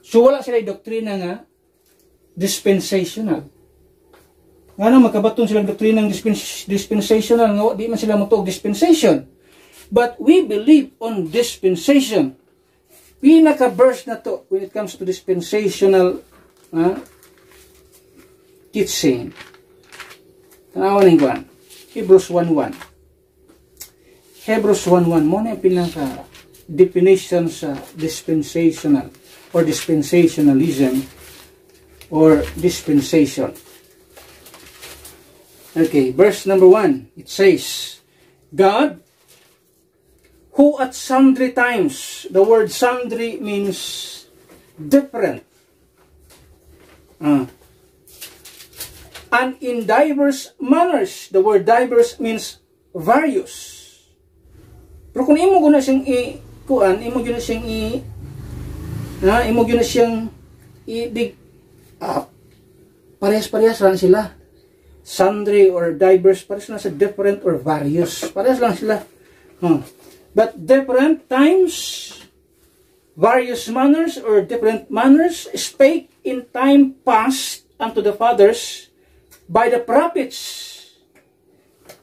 so wala sila doktrina nga dispensational. Nga na magkabaton silang doktrina ng dispensational, nga di man sila matuog dispensation. But we believe on dispensation. Pinaka-verse na to when it comes to dispensational teaching. Tanawan ng kuwan. Hebrews 1:1. Hebrews 1:1 mo na yung pinaka-definition sa dispensational or dispensationalism or dispensation. Okay, verse number 1. It says, God, who at sundry times, the word sundry means different. And in diverse manners, the word diverse means various. Pero kung imo guna siyang imo guna siyang parehas-parehas lang sila. Sundry or diverse, parehas lang sa different or various. Parehas lang sila. But different times, various manners or different manners spake in time past unto the fathers by the prophets.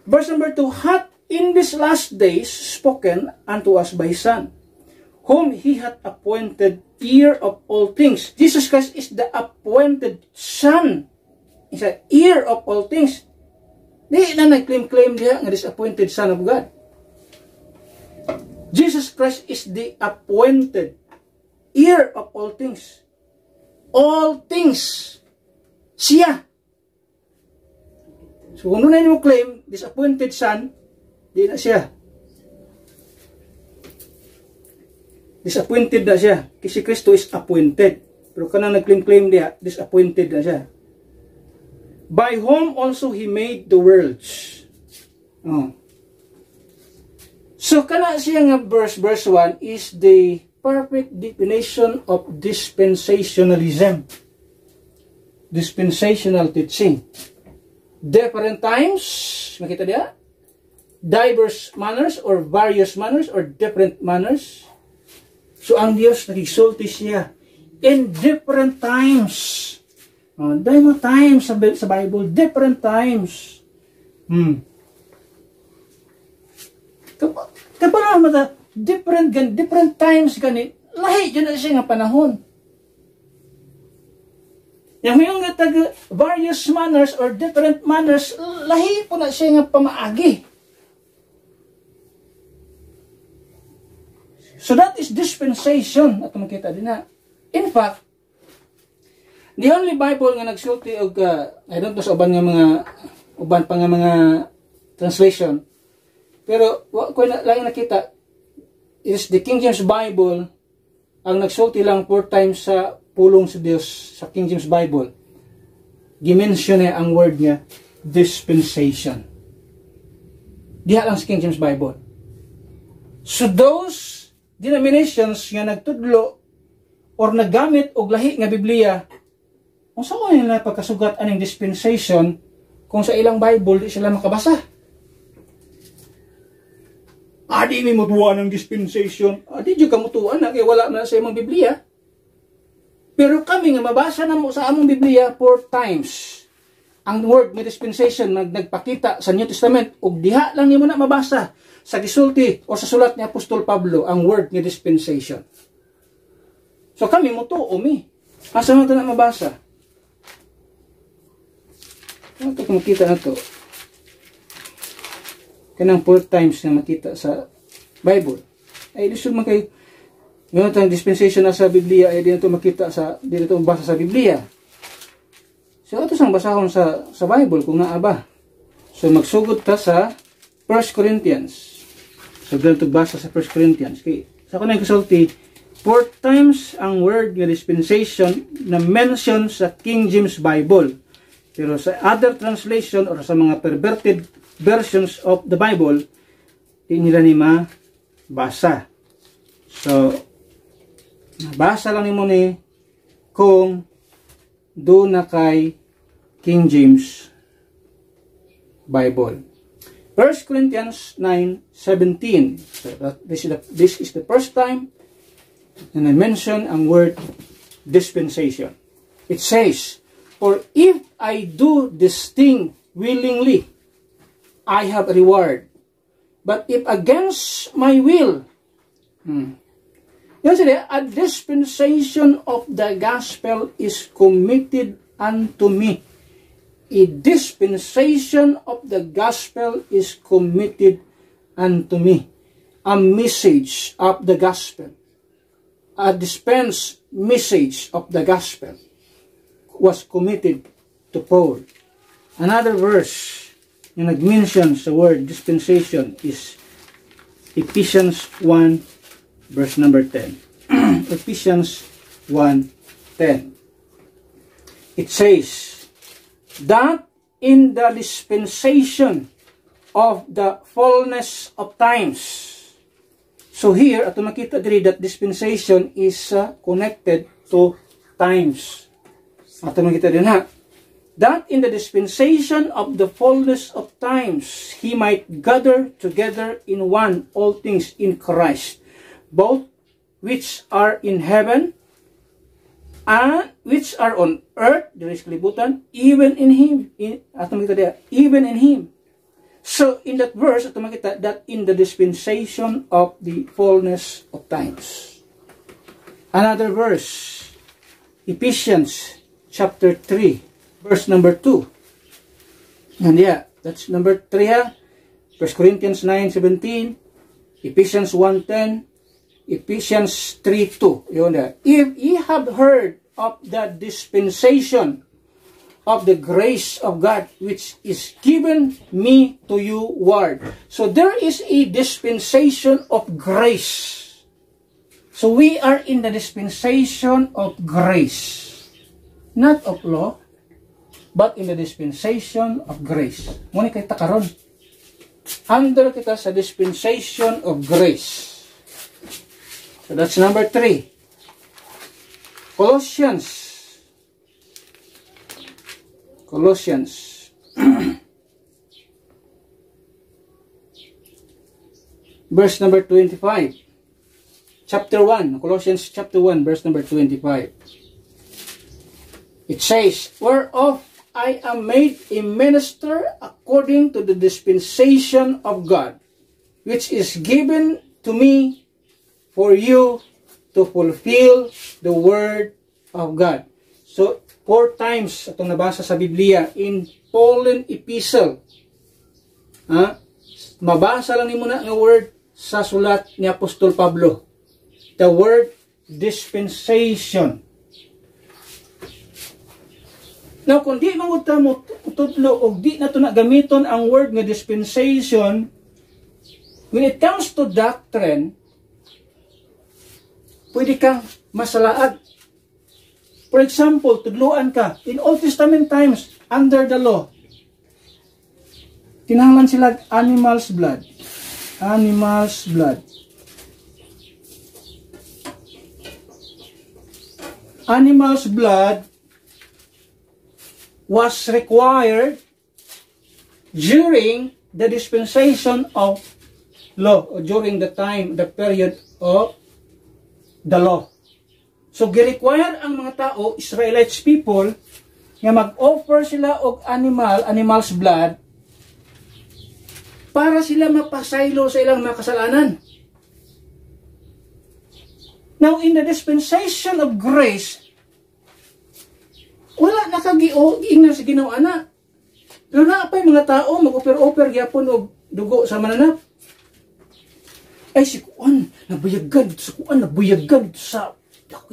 Verse number 2, hath in these last days spoken unto us by His Son, whom He hath appointed heir of all things. Jesus Christ is the appointed Son. He's the heir of all things. Di na nag-claim diya nga this appointed Son of God. Jesus Christ is the appointed heir of all things. All things. Siya. So kung na mo claim, this appointed Son, di na siya. Disappointed na siya. Kasi Kristo is appointed. Pero kanang nag-claim diya, disappointed na siya. By whom also He made the worlds. So kana siya nga verse 1 is the perfect definition of dispensationalism. Dispensational teaching. Different times, makita diya? Diverse manners or various manners or different manners. So ang Diyos nagigsulti siya in different times. Dahil mga times sa Bible, different times. Kapag mata, different times ganit, lahi dyan na siya nga panahon. Yung various manners or different manners, lahi po na siya nga pamaagi. So that is dispensation. At makita din na. In fact, the only Bible nga nagsulti og I don't know sa uban pa nga mga translation. Pero ko na lang nakita is the King James Bible ang nagsulti lang 4 times sa pulong sa Dios sa King James Bible. Gimension niya ang word niya dispensation. Diha lang sa King James Bible. So those denominations nga nagtudlo or naggamit og lahi nga Biblia, kung saan nila pagkasugat aning dispensation kung sa ilang Bible di sila makabasa? Adi mi mutuan ng dispensation. Adi di ka mutuan na kaya wala na sa imong Biblia. Pero kami nga mabasa na mo sa among Biblia 4 times. Ang word may dispensation nagpakita sa New Testament ug diha lang nimo na mabasa sa gisulti o sa sulat ni Apostol Pablo ang word nga dispensation. So kami mutuo mi. Asa man ta na mabasa? Ano ito kung makita na ito? Kanang 4 times na makita sa Bible. Ay, lisod man kayo. Ngayon itong dispensation na sa Biblia, ay di na ito makita sa, di na ito basa sa Biblia. So, ito sang basahon sa Bible, kung nga ba. So, magsugod ta sa 1 Corinthians. So, dito basa sa 1 Corinthians. Okay. Sa ako na kasulti, 4 times ang word nga dispensation na mention sa King James Bible. Pero sa other translation or sa mga perverted versions of the Bible, di nila ni mabasa. So, nabasa lang ni mo ni kung doon na kay King James Bible. 1 Corinthians 9:17. So this is the first time and I mention ang word dispensation. It says, "For if I do this thing willingly, I have a reward. But if against my will," Yan sila, "a dispensation of the gospel is committed unto me." A dispensation of the gospel is committed unto me. A message of the gospel. A dispense message of the gospel was committed to Paul. Another verse yung nag-mention sa word dispensation is Ephesians 1 verse number 10. Ephesians 1:10. It says that in the dispensation of the fullness of times. So here, ato makita diri that dispensation is connected to times. Ato makita din ha. That in the dispensation of the fullness of times, He might gather together in one all things in Christ, both which are in heaven and which are on earth, there is kalibutan, even in Him. Ato makita diya, even in Him. So, in that verse, ato makita that in the dispensation of the fullness of times. Another verse, Ephesians chapter 3. Verse number 2. And yeah, that's number 3 ha. 1 Corinthians 9:17, Ephesians 1:10, Ephesians 3:2. Yun na. If ye have heard of the dispensation of the grace of God which is given me to you ward. So there is a dispensation of grace. So we are in the dispensation of grace. Not of law, but in the dispensation of grace. Muna kita karon. Under kita sa dispensation of grace. So that's number 3. Colossians. Verse number 25. Chapter 1. Colossians chapter 1, verse number 25. It says, "Whereof I am made a minister according to the dispensation of God, which is given to me for you to fulfill the word of God." So, 4 times itong nabasa sa Biblia in Pauline epistle. Mabasa lang ni muna ng word sa sulat ni Apostol Pablo. The word dispensation. Now, kung di mo tutlo o di na ito na gamiton ang word nga dispensation, when it comes to doctrine, pwede kang masalaad. For example, tudluan ka, in Old Testament times, under the law, kinahanglan sila animal's blood. Animal's blood. Animal's blood was required during the dispensation of law, or during the period of the law. So, gi-require ang mga tao, Israelites people, nga mag-offer sila og animal's blood, para sila mapasaylo sa ilang mga kasalanan. Now, in the dispensation of grace, wala nakagiingnan sa Ginoo ana. Pero naapay mga tao, mag-offer-offer gyapon og dugo sa mananap. Ay, si Kuan, nabuyagan dito sa Kuan, nabuyagan dito sa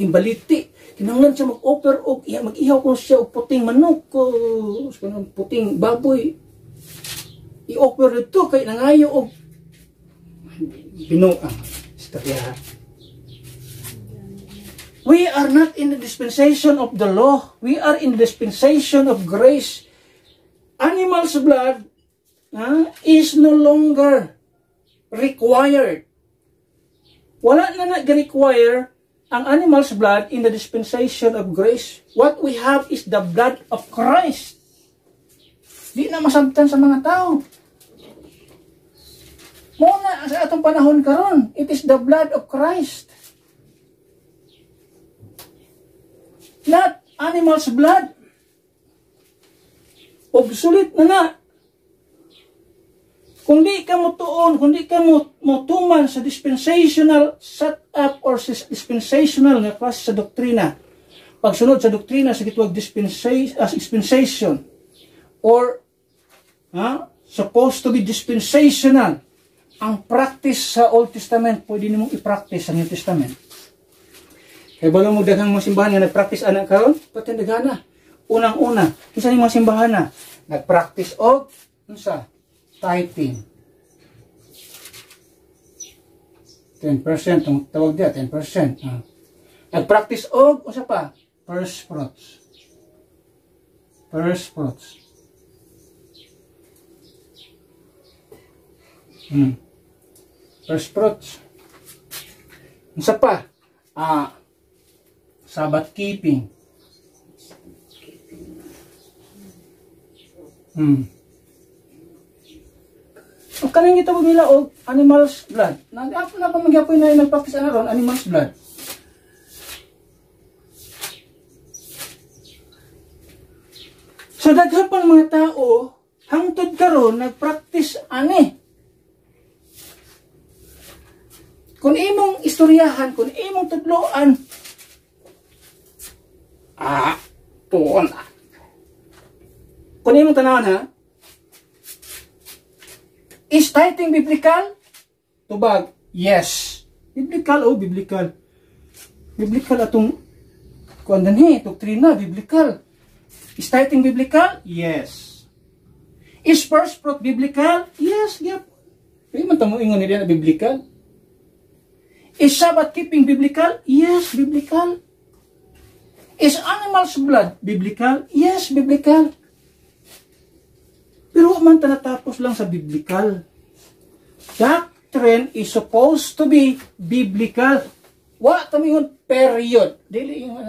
imbaliti. Kinanglan siya mag-offer og mag-ihaw ko siya og puting manok, puting baboy. I-offer dito kay nangayo og binuang istorya. We are not in the dispensation of the law. We are in the dispensation of grace. Animal's blood is no longer required. Wala na nag-require ang animal's blood in the dispensation of grace. What we have is the blood of Christ. Di na masabtan sa mga tao. Muna sa atong panahon karon, it is the blood of Christ. Not animal's blood. Obsolete na. Kung di ka mutuon, kung di ka mutuman sa dispensational setup or dispensational nga klase sa doktrina, pagsunod sa doktrina sa gitawag dispensation or supposed to be dispensational, ang practice sa Old Testament pwede nimong i-practice sa New Testament. Kaya balo mo daghang mga simbahan nga nag-practice anak karon, pati daghana. Unang-una, isa ni mga simbahan na nag-practice og unsa? Tithing. 10%, ang tawag dia 10%. Nag-practice og unsa pa? First fruits. First fruits. First fruits. Unsa pa? Sabbath keeping. O kaning gitawag nila og animal's blood. Nag-apo na pa magyapon na nagpractice na ron animal's blood. So daghan pang mga tao hangtod karon nagpractice ani. Kung imong istoryahan, kung imong tudloan, tuon. Kung imong tanawon ha, is tithing biblical? Tubag, yes. Biblical, biblical. Biblical atong kuan dinhi, doktrina, biblical. Is tithing biblical? Yes. Is first fruit biblical? Yes, yep. Di man tamo ingon nila na biblical. Is Sabbath keeping biblical? Yes, biblical. Is animal's blood biblical? Yes, biblical. Pero man tanatapos lang sa biblical. Doctrine is supposed to be biblical. Wa tamingon period. Dili yung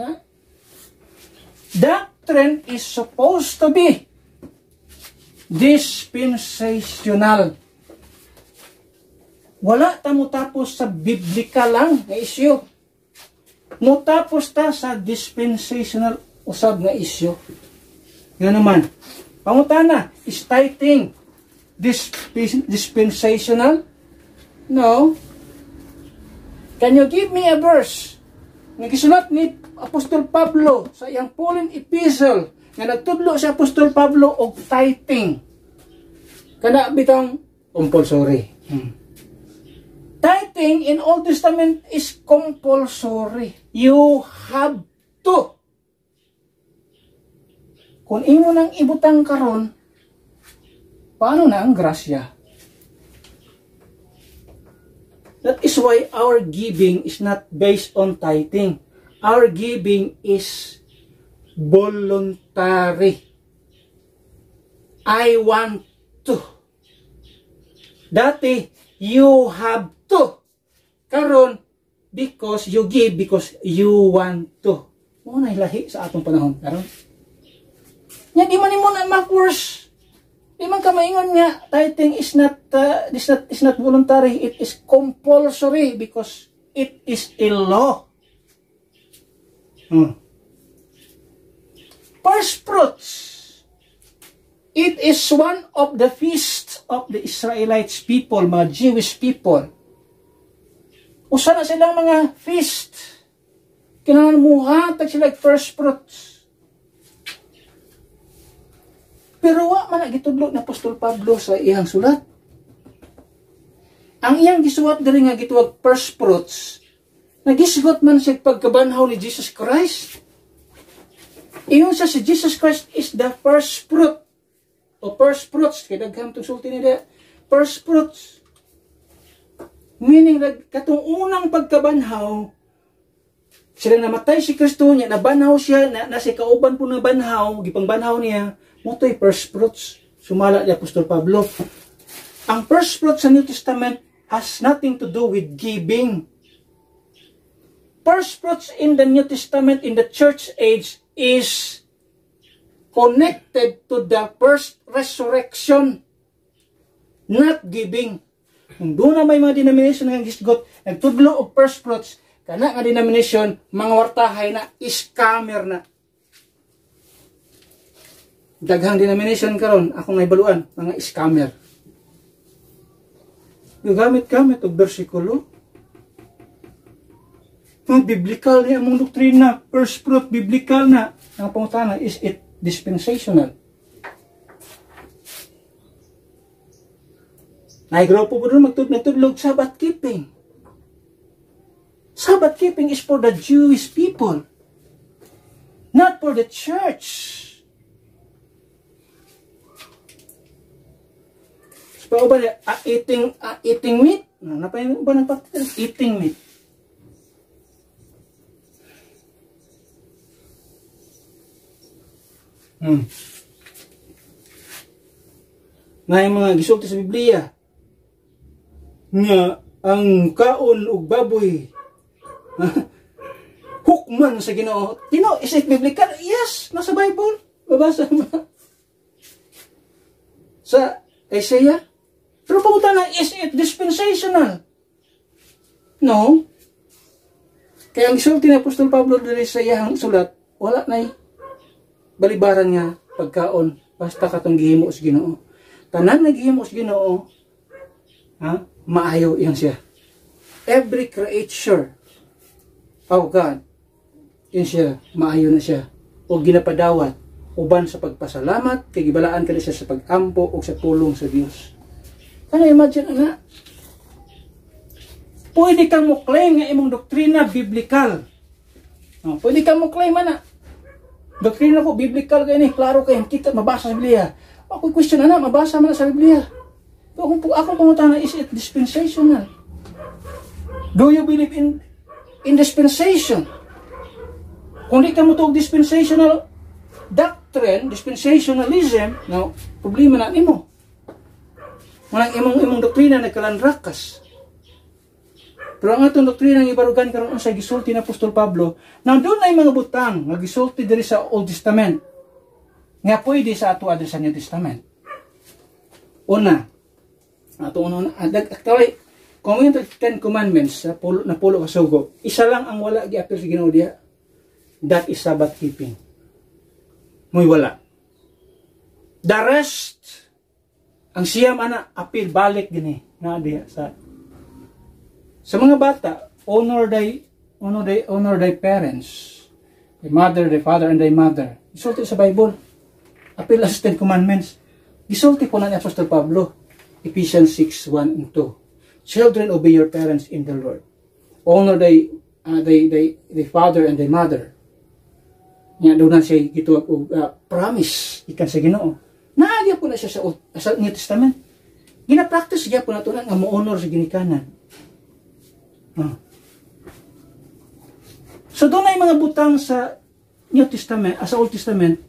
Doctrine is supposed to be dispensational. Wala ta mo tapos sa biblical lang nga issue. Mo tapos ta sa dispensational usab nga issue. Yan naman. Pangutana, is tithing dispensational? No. Can you give me a verse? Nagisulat ni Apostol Pablo sa iyang Pauline epistle nga nagtudlo si Apostol Pablo og tithing. Kana bitang compulsory. Tithing in Old Testament is compulsory. You have to. Kung imo nang ibutang karon, paano na ang grasya? That is why our giving is not based on tithing. Our giving is voluntary. I want to. Dati, you have to. Karon, because you give, because you want to. Muna ilahi sa atong panahon. Karon, nya di man mo na ma-force. Di man ka maingon nga tithing is not voluntary, it is compulsory because it is a law. First fruits. It is one of the feasts of the Israelites people, mga Jewish people. Usa na silang mga feast. Kinahanglan muhatag sila first fruits. Pero wa man gitudlo na Apostol Pablo sa iyang sulat. Ang iyang gisuwat diri nga gituwag first fruits, nagisgot man siya pagkabanhaw ni Jesus Christ. Iyon sa si Jesus Christ is the first fruit o first fruits kay daghang tong sulti nila first fruits. Meaning katong unang pagkabanhaw sila namatay si Kristo niya, nabanhaw siya, na si kauban po na banhaw, gipangbanhaw niya, motoy first fruits. Sumala ni Apostol Pablo. Ang first fruits sa New Testament has nothing to do with giving. First fruits in the New Testament, in the church age, is connected to the first resurrection, not giving. Kung doon na may mga denomination ng gisgot, nagtudlo og first fruits, kana nga denomination, mga wartahay na, scammer na. Daghang denomination karon akong naibaluan, mga scammer. Gamit-gamit og bersikulo. Mga biblical niya among doktrina, first fruit, biblical na. Ang pangutana, is it dispensational? Naigrupo po doon nagtudlog Sabbath keeping. Sabbath keeping is for the Jewish people, not for the church. So, ba eating meat? Napay ba ng pagkakas? Eating meat. Nga yung mga gisulti sa Biblia nga ang kaon ug baboy hukman sa Ginoo. Ginoo, is it biblical? Yes, nasa Bible. Babasa mo. Sa Isaiah. Pero pangutan na, is it dispensational? No. Kaya ang isulti ni Apostol Pablo diri sa iyang sulat, wala na balibaran nga pagkaon basta katong gihimo sa Ginoo. Tanan na gihimo sa Ginoo, maayo yan siya. Every creature of God, yun siya, maayo na siya. O ginapadawat, uban sa pagpasalamat, kay gibalaan ka siya sa pag-ampo o sa pulong sa Dios. Kana imagine, ana, pwede kang mo claim nga imong doktrina biblical. Pwede kang mo claim, ana. Doktrina ko, biblical kayo ni, klaro kayo, kita, mabasa sa Biblia. Ako question na, mabasa man sa Biblia. Pero akong pangutana, is it dispensational? Do you believe in dispensation? Kung di ka mo itong dispensational doctrine, dispensationalism, no, problema na nimo. Manang imong doktrina nagkalanrakas. Pero ang atong doktrina ng ibarugan karon sa gisulti na Apostol Pablo, nang doon ay mga butang nga gisulti diri sa Old Testament nga pwede sa ato adto sa New Testament. Una, actually, kung yung 10 commandments na pulo kasugo, isa lang ang wala gi-appeal sa Ginoo diha. That is Sabbath keeping. Muy wala. The rest, ang siyam ana appeal balik gini na diha sa mga bata, honor thy parents, the mother, the father, and thy mother. Gisulti sa Bible. Appeal as 10 commandments. Gisulti po na ni Apostol Pablo. Ephesians 6:1 and 2. Children, obey your parents in the Lord. Honor thy father and thy mother. Nga doon na siya gituwag og promise ikan sa Ginoo. Naagya po na siya sa New Testament. Gina-practice siya po na ito nga mo-honor sa ginikanan. So doon ay mga butang sa New Testament, sa Old Testament,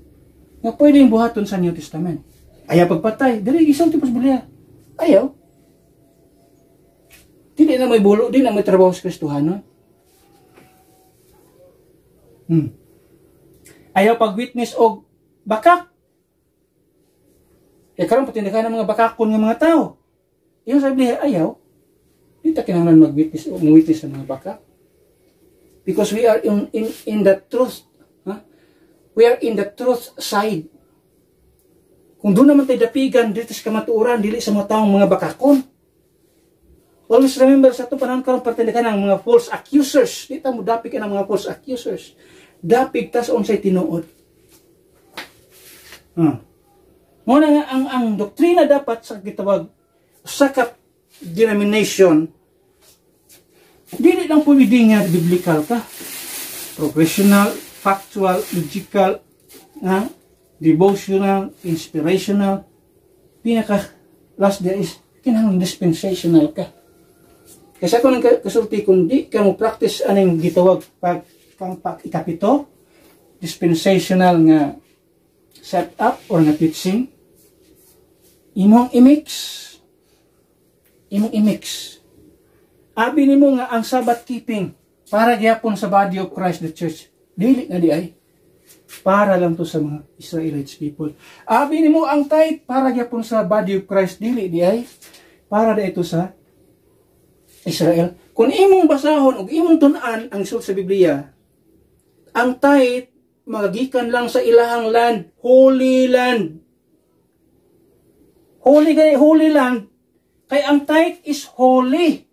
nga pwede yung buhaton sa New Testament. Ayaw pagpatay. Dili, isang tipos Biblia. Ayaw. Hindi na may bulo, di na may trabaho sa Kristohanon. Ayaw pag-witness o bakak. Karon patindakan ng mga bakakon ng mga tao. Yung sabi niya, ayaw. Hindi ta kinahanglan mag-witness o mag-witness sa mga bakak. Because we are in the truth. We are in the truth side. Kung doon naman tayo dapigan, dito sa kamatuuran, dili sa mga taong mga bakakon. Always remember sa itong panahon karon patindakan ng mga false accusers. Di ta mo dapig ka ng mga false accusers. Dapig ta sa unsay tinuod. Muna nga ang doktrina dapat sa gitawag sa denomination, dili lang pwede nga biblical ka. Professional, factual, logical, devotional, inspirational. Pinaka last day is kinahanglan dispensational ka. Kasi ako nang kasulti kung di ka mo practice aning gitawag ikapito, dispensational nga setup or nga teaching, imong i-mix. Abi nimo nga ang Sabbath keeping para gyapon sa body of Christ the church. Dili nga di ay. Para lang to sa mga Israelites people. Abi nimo ang tithe para gyapon sa body of Christ. Dili di ay. Para dito sa Israel. Kung imong basahon ug imong tun-an ang sulod sa Biblia, ang tithe magagikan lang sa ilahang land, holy land. Holy land. Kay ang tithe is holy.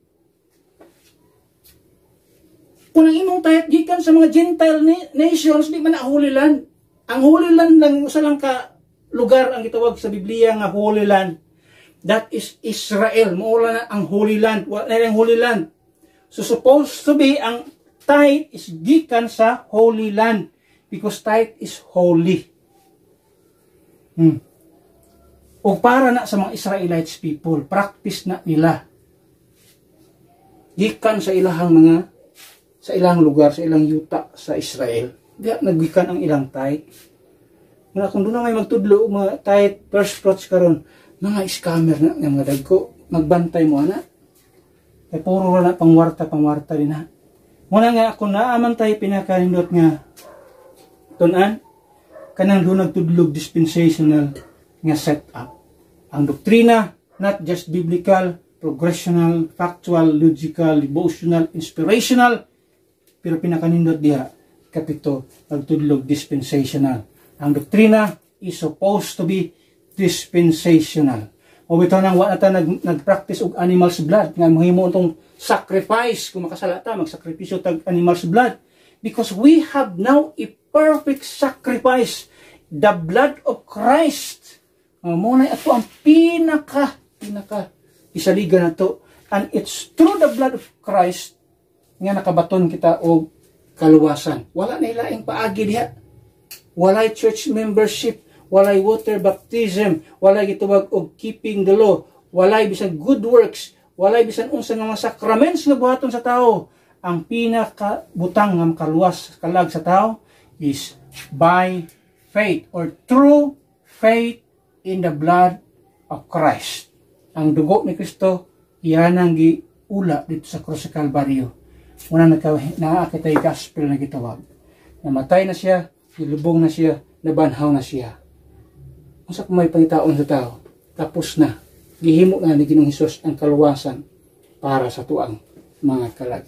Kung ang imong tithe gikan sa mga Gentile nations, di man na holy land. Ang holy land lang usa lang ka lugar ang gitawag sa Biblia nga holy land. That is Israel. Maula na ang holy land. Wala na ang holy land. So supposed to be ang tithe is gikan sa holy land because tithe is holy. O para na sa mga Israelites people, practice na nila. Gikan sa ilang lugar, sa ilang yuta sa Israel. Diya naggikan ang ilang tithe. Muna kung doon na may magtudlo, mga tithe, first fruits karon, mga scammer na ng mga dagko, magbantay mo na. Kaya puro na pangwarta din ha. Muna nga kung naaman tayo pinakanindot nga tunan, kanang doon nagtudlog dispensational nga setup. Ang doktrina, not just biblical, progressional, factual, logical, devotional, inspirational, pero pinakanindot diha, kapito, nagtudlog dispensational. Ang doktrina is supposed to be dispensational. O ito nang wala ta nag-practice og animal's blood, nga mahimo itong sacrifice, kung makasalata, magsakripisyo tag animal's blood. Because we have now a perfect sacrifice, the blood of Christ. Muna ito ang pinaka isaliga na to. And it's through the blood of Christ nga nakabaton kita og kaluwasan. Wala na ilaing paagi diha. Walay church membership, walay water baptism, walay gitawag og keeping the law, walay bisan good works, walay bisan unsa nga mga sacraments nga buhaton sa tao. Ang pinaka butang nga makaluwas kalag sa tao is by faith or true faith in the blood of Christ. Ang dugo ni Kristo iyan ang giula dito sa krus sa Kalbaryo. Una nakakita yung gospel na gitawag. Namatay na siya, ilubong na siya, nabanhaw na siya. Unsa kung may pangitaon sa tao, tapos na. Gihimo na ni Ginoong Hesus ang kaluwasan para sa tuang mga kalag.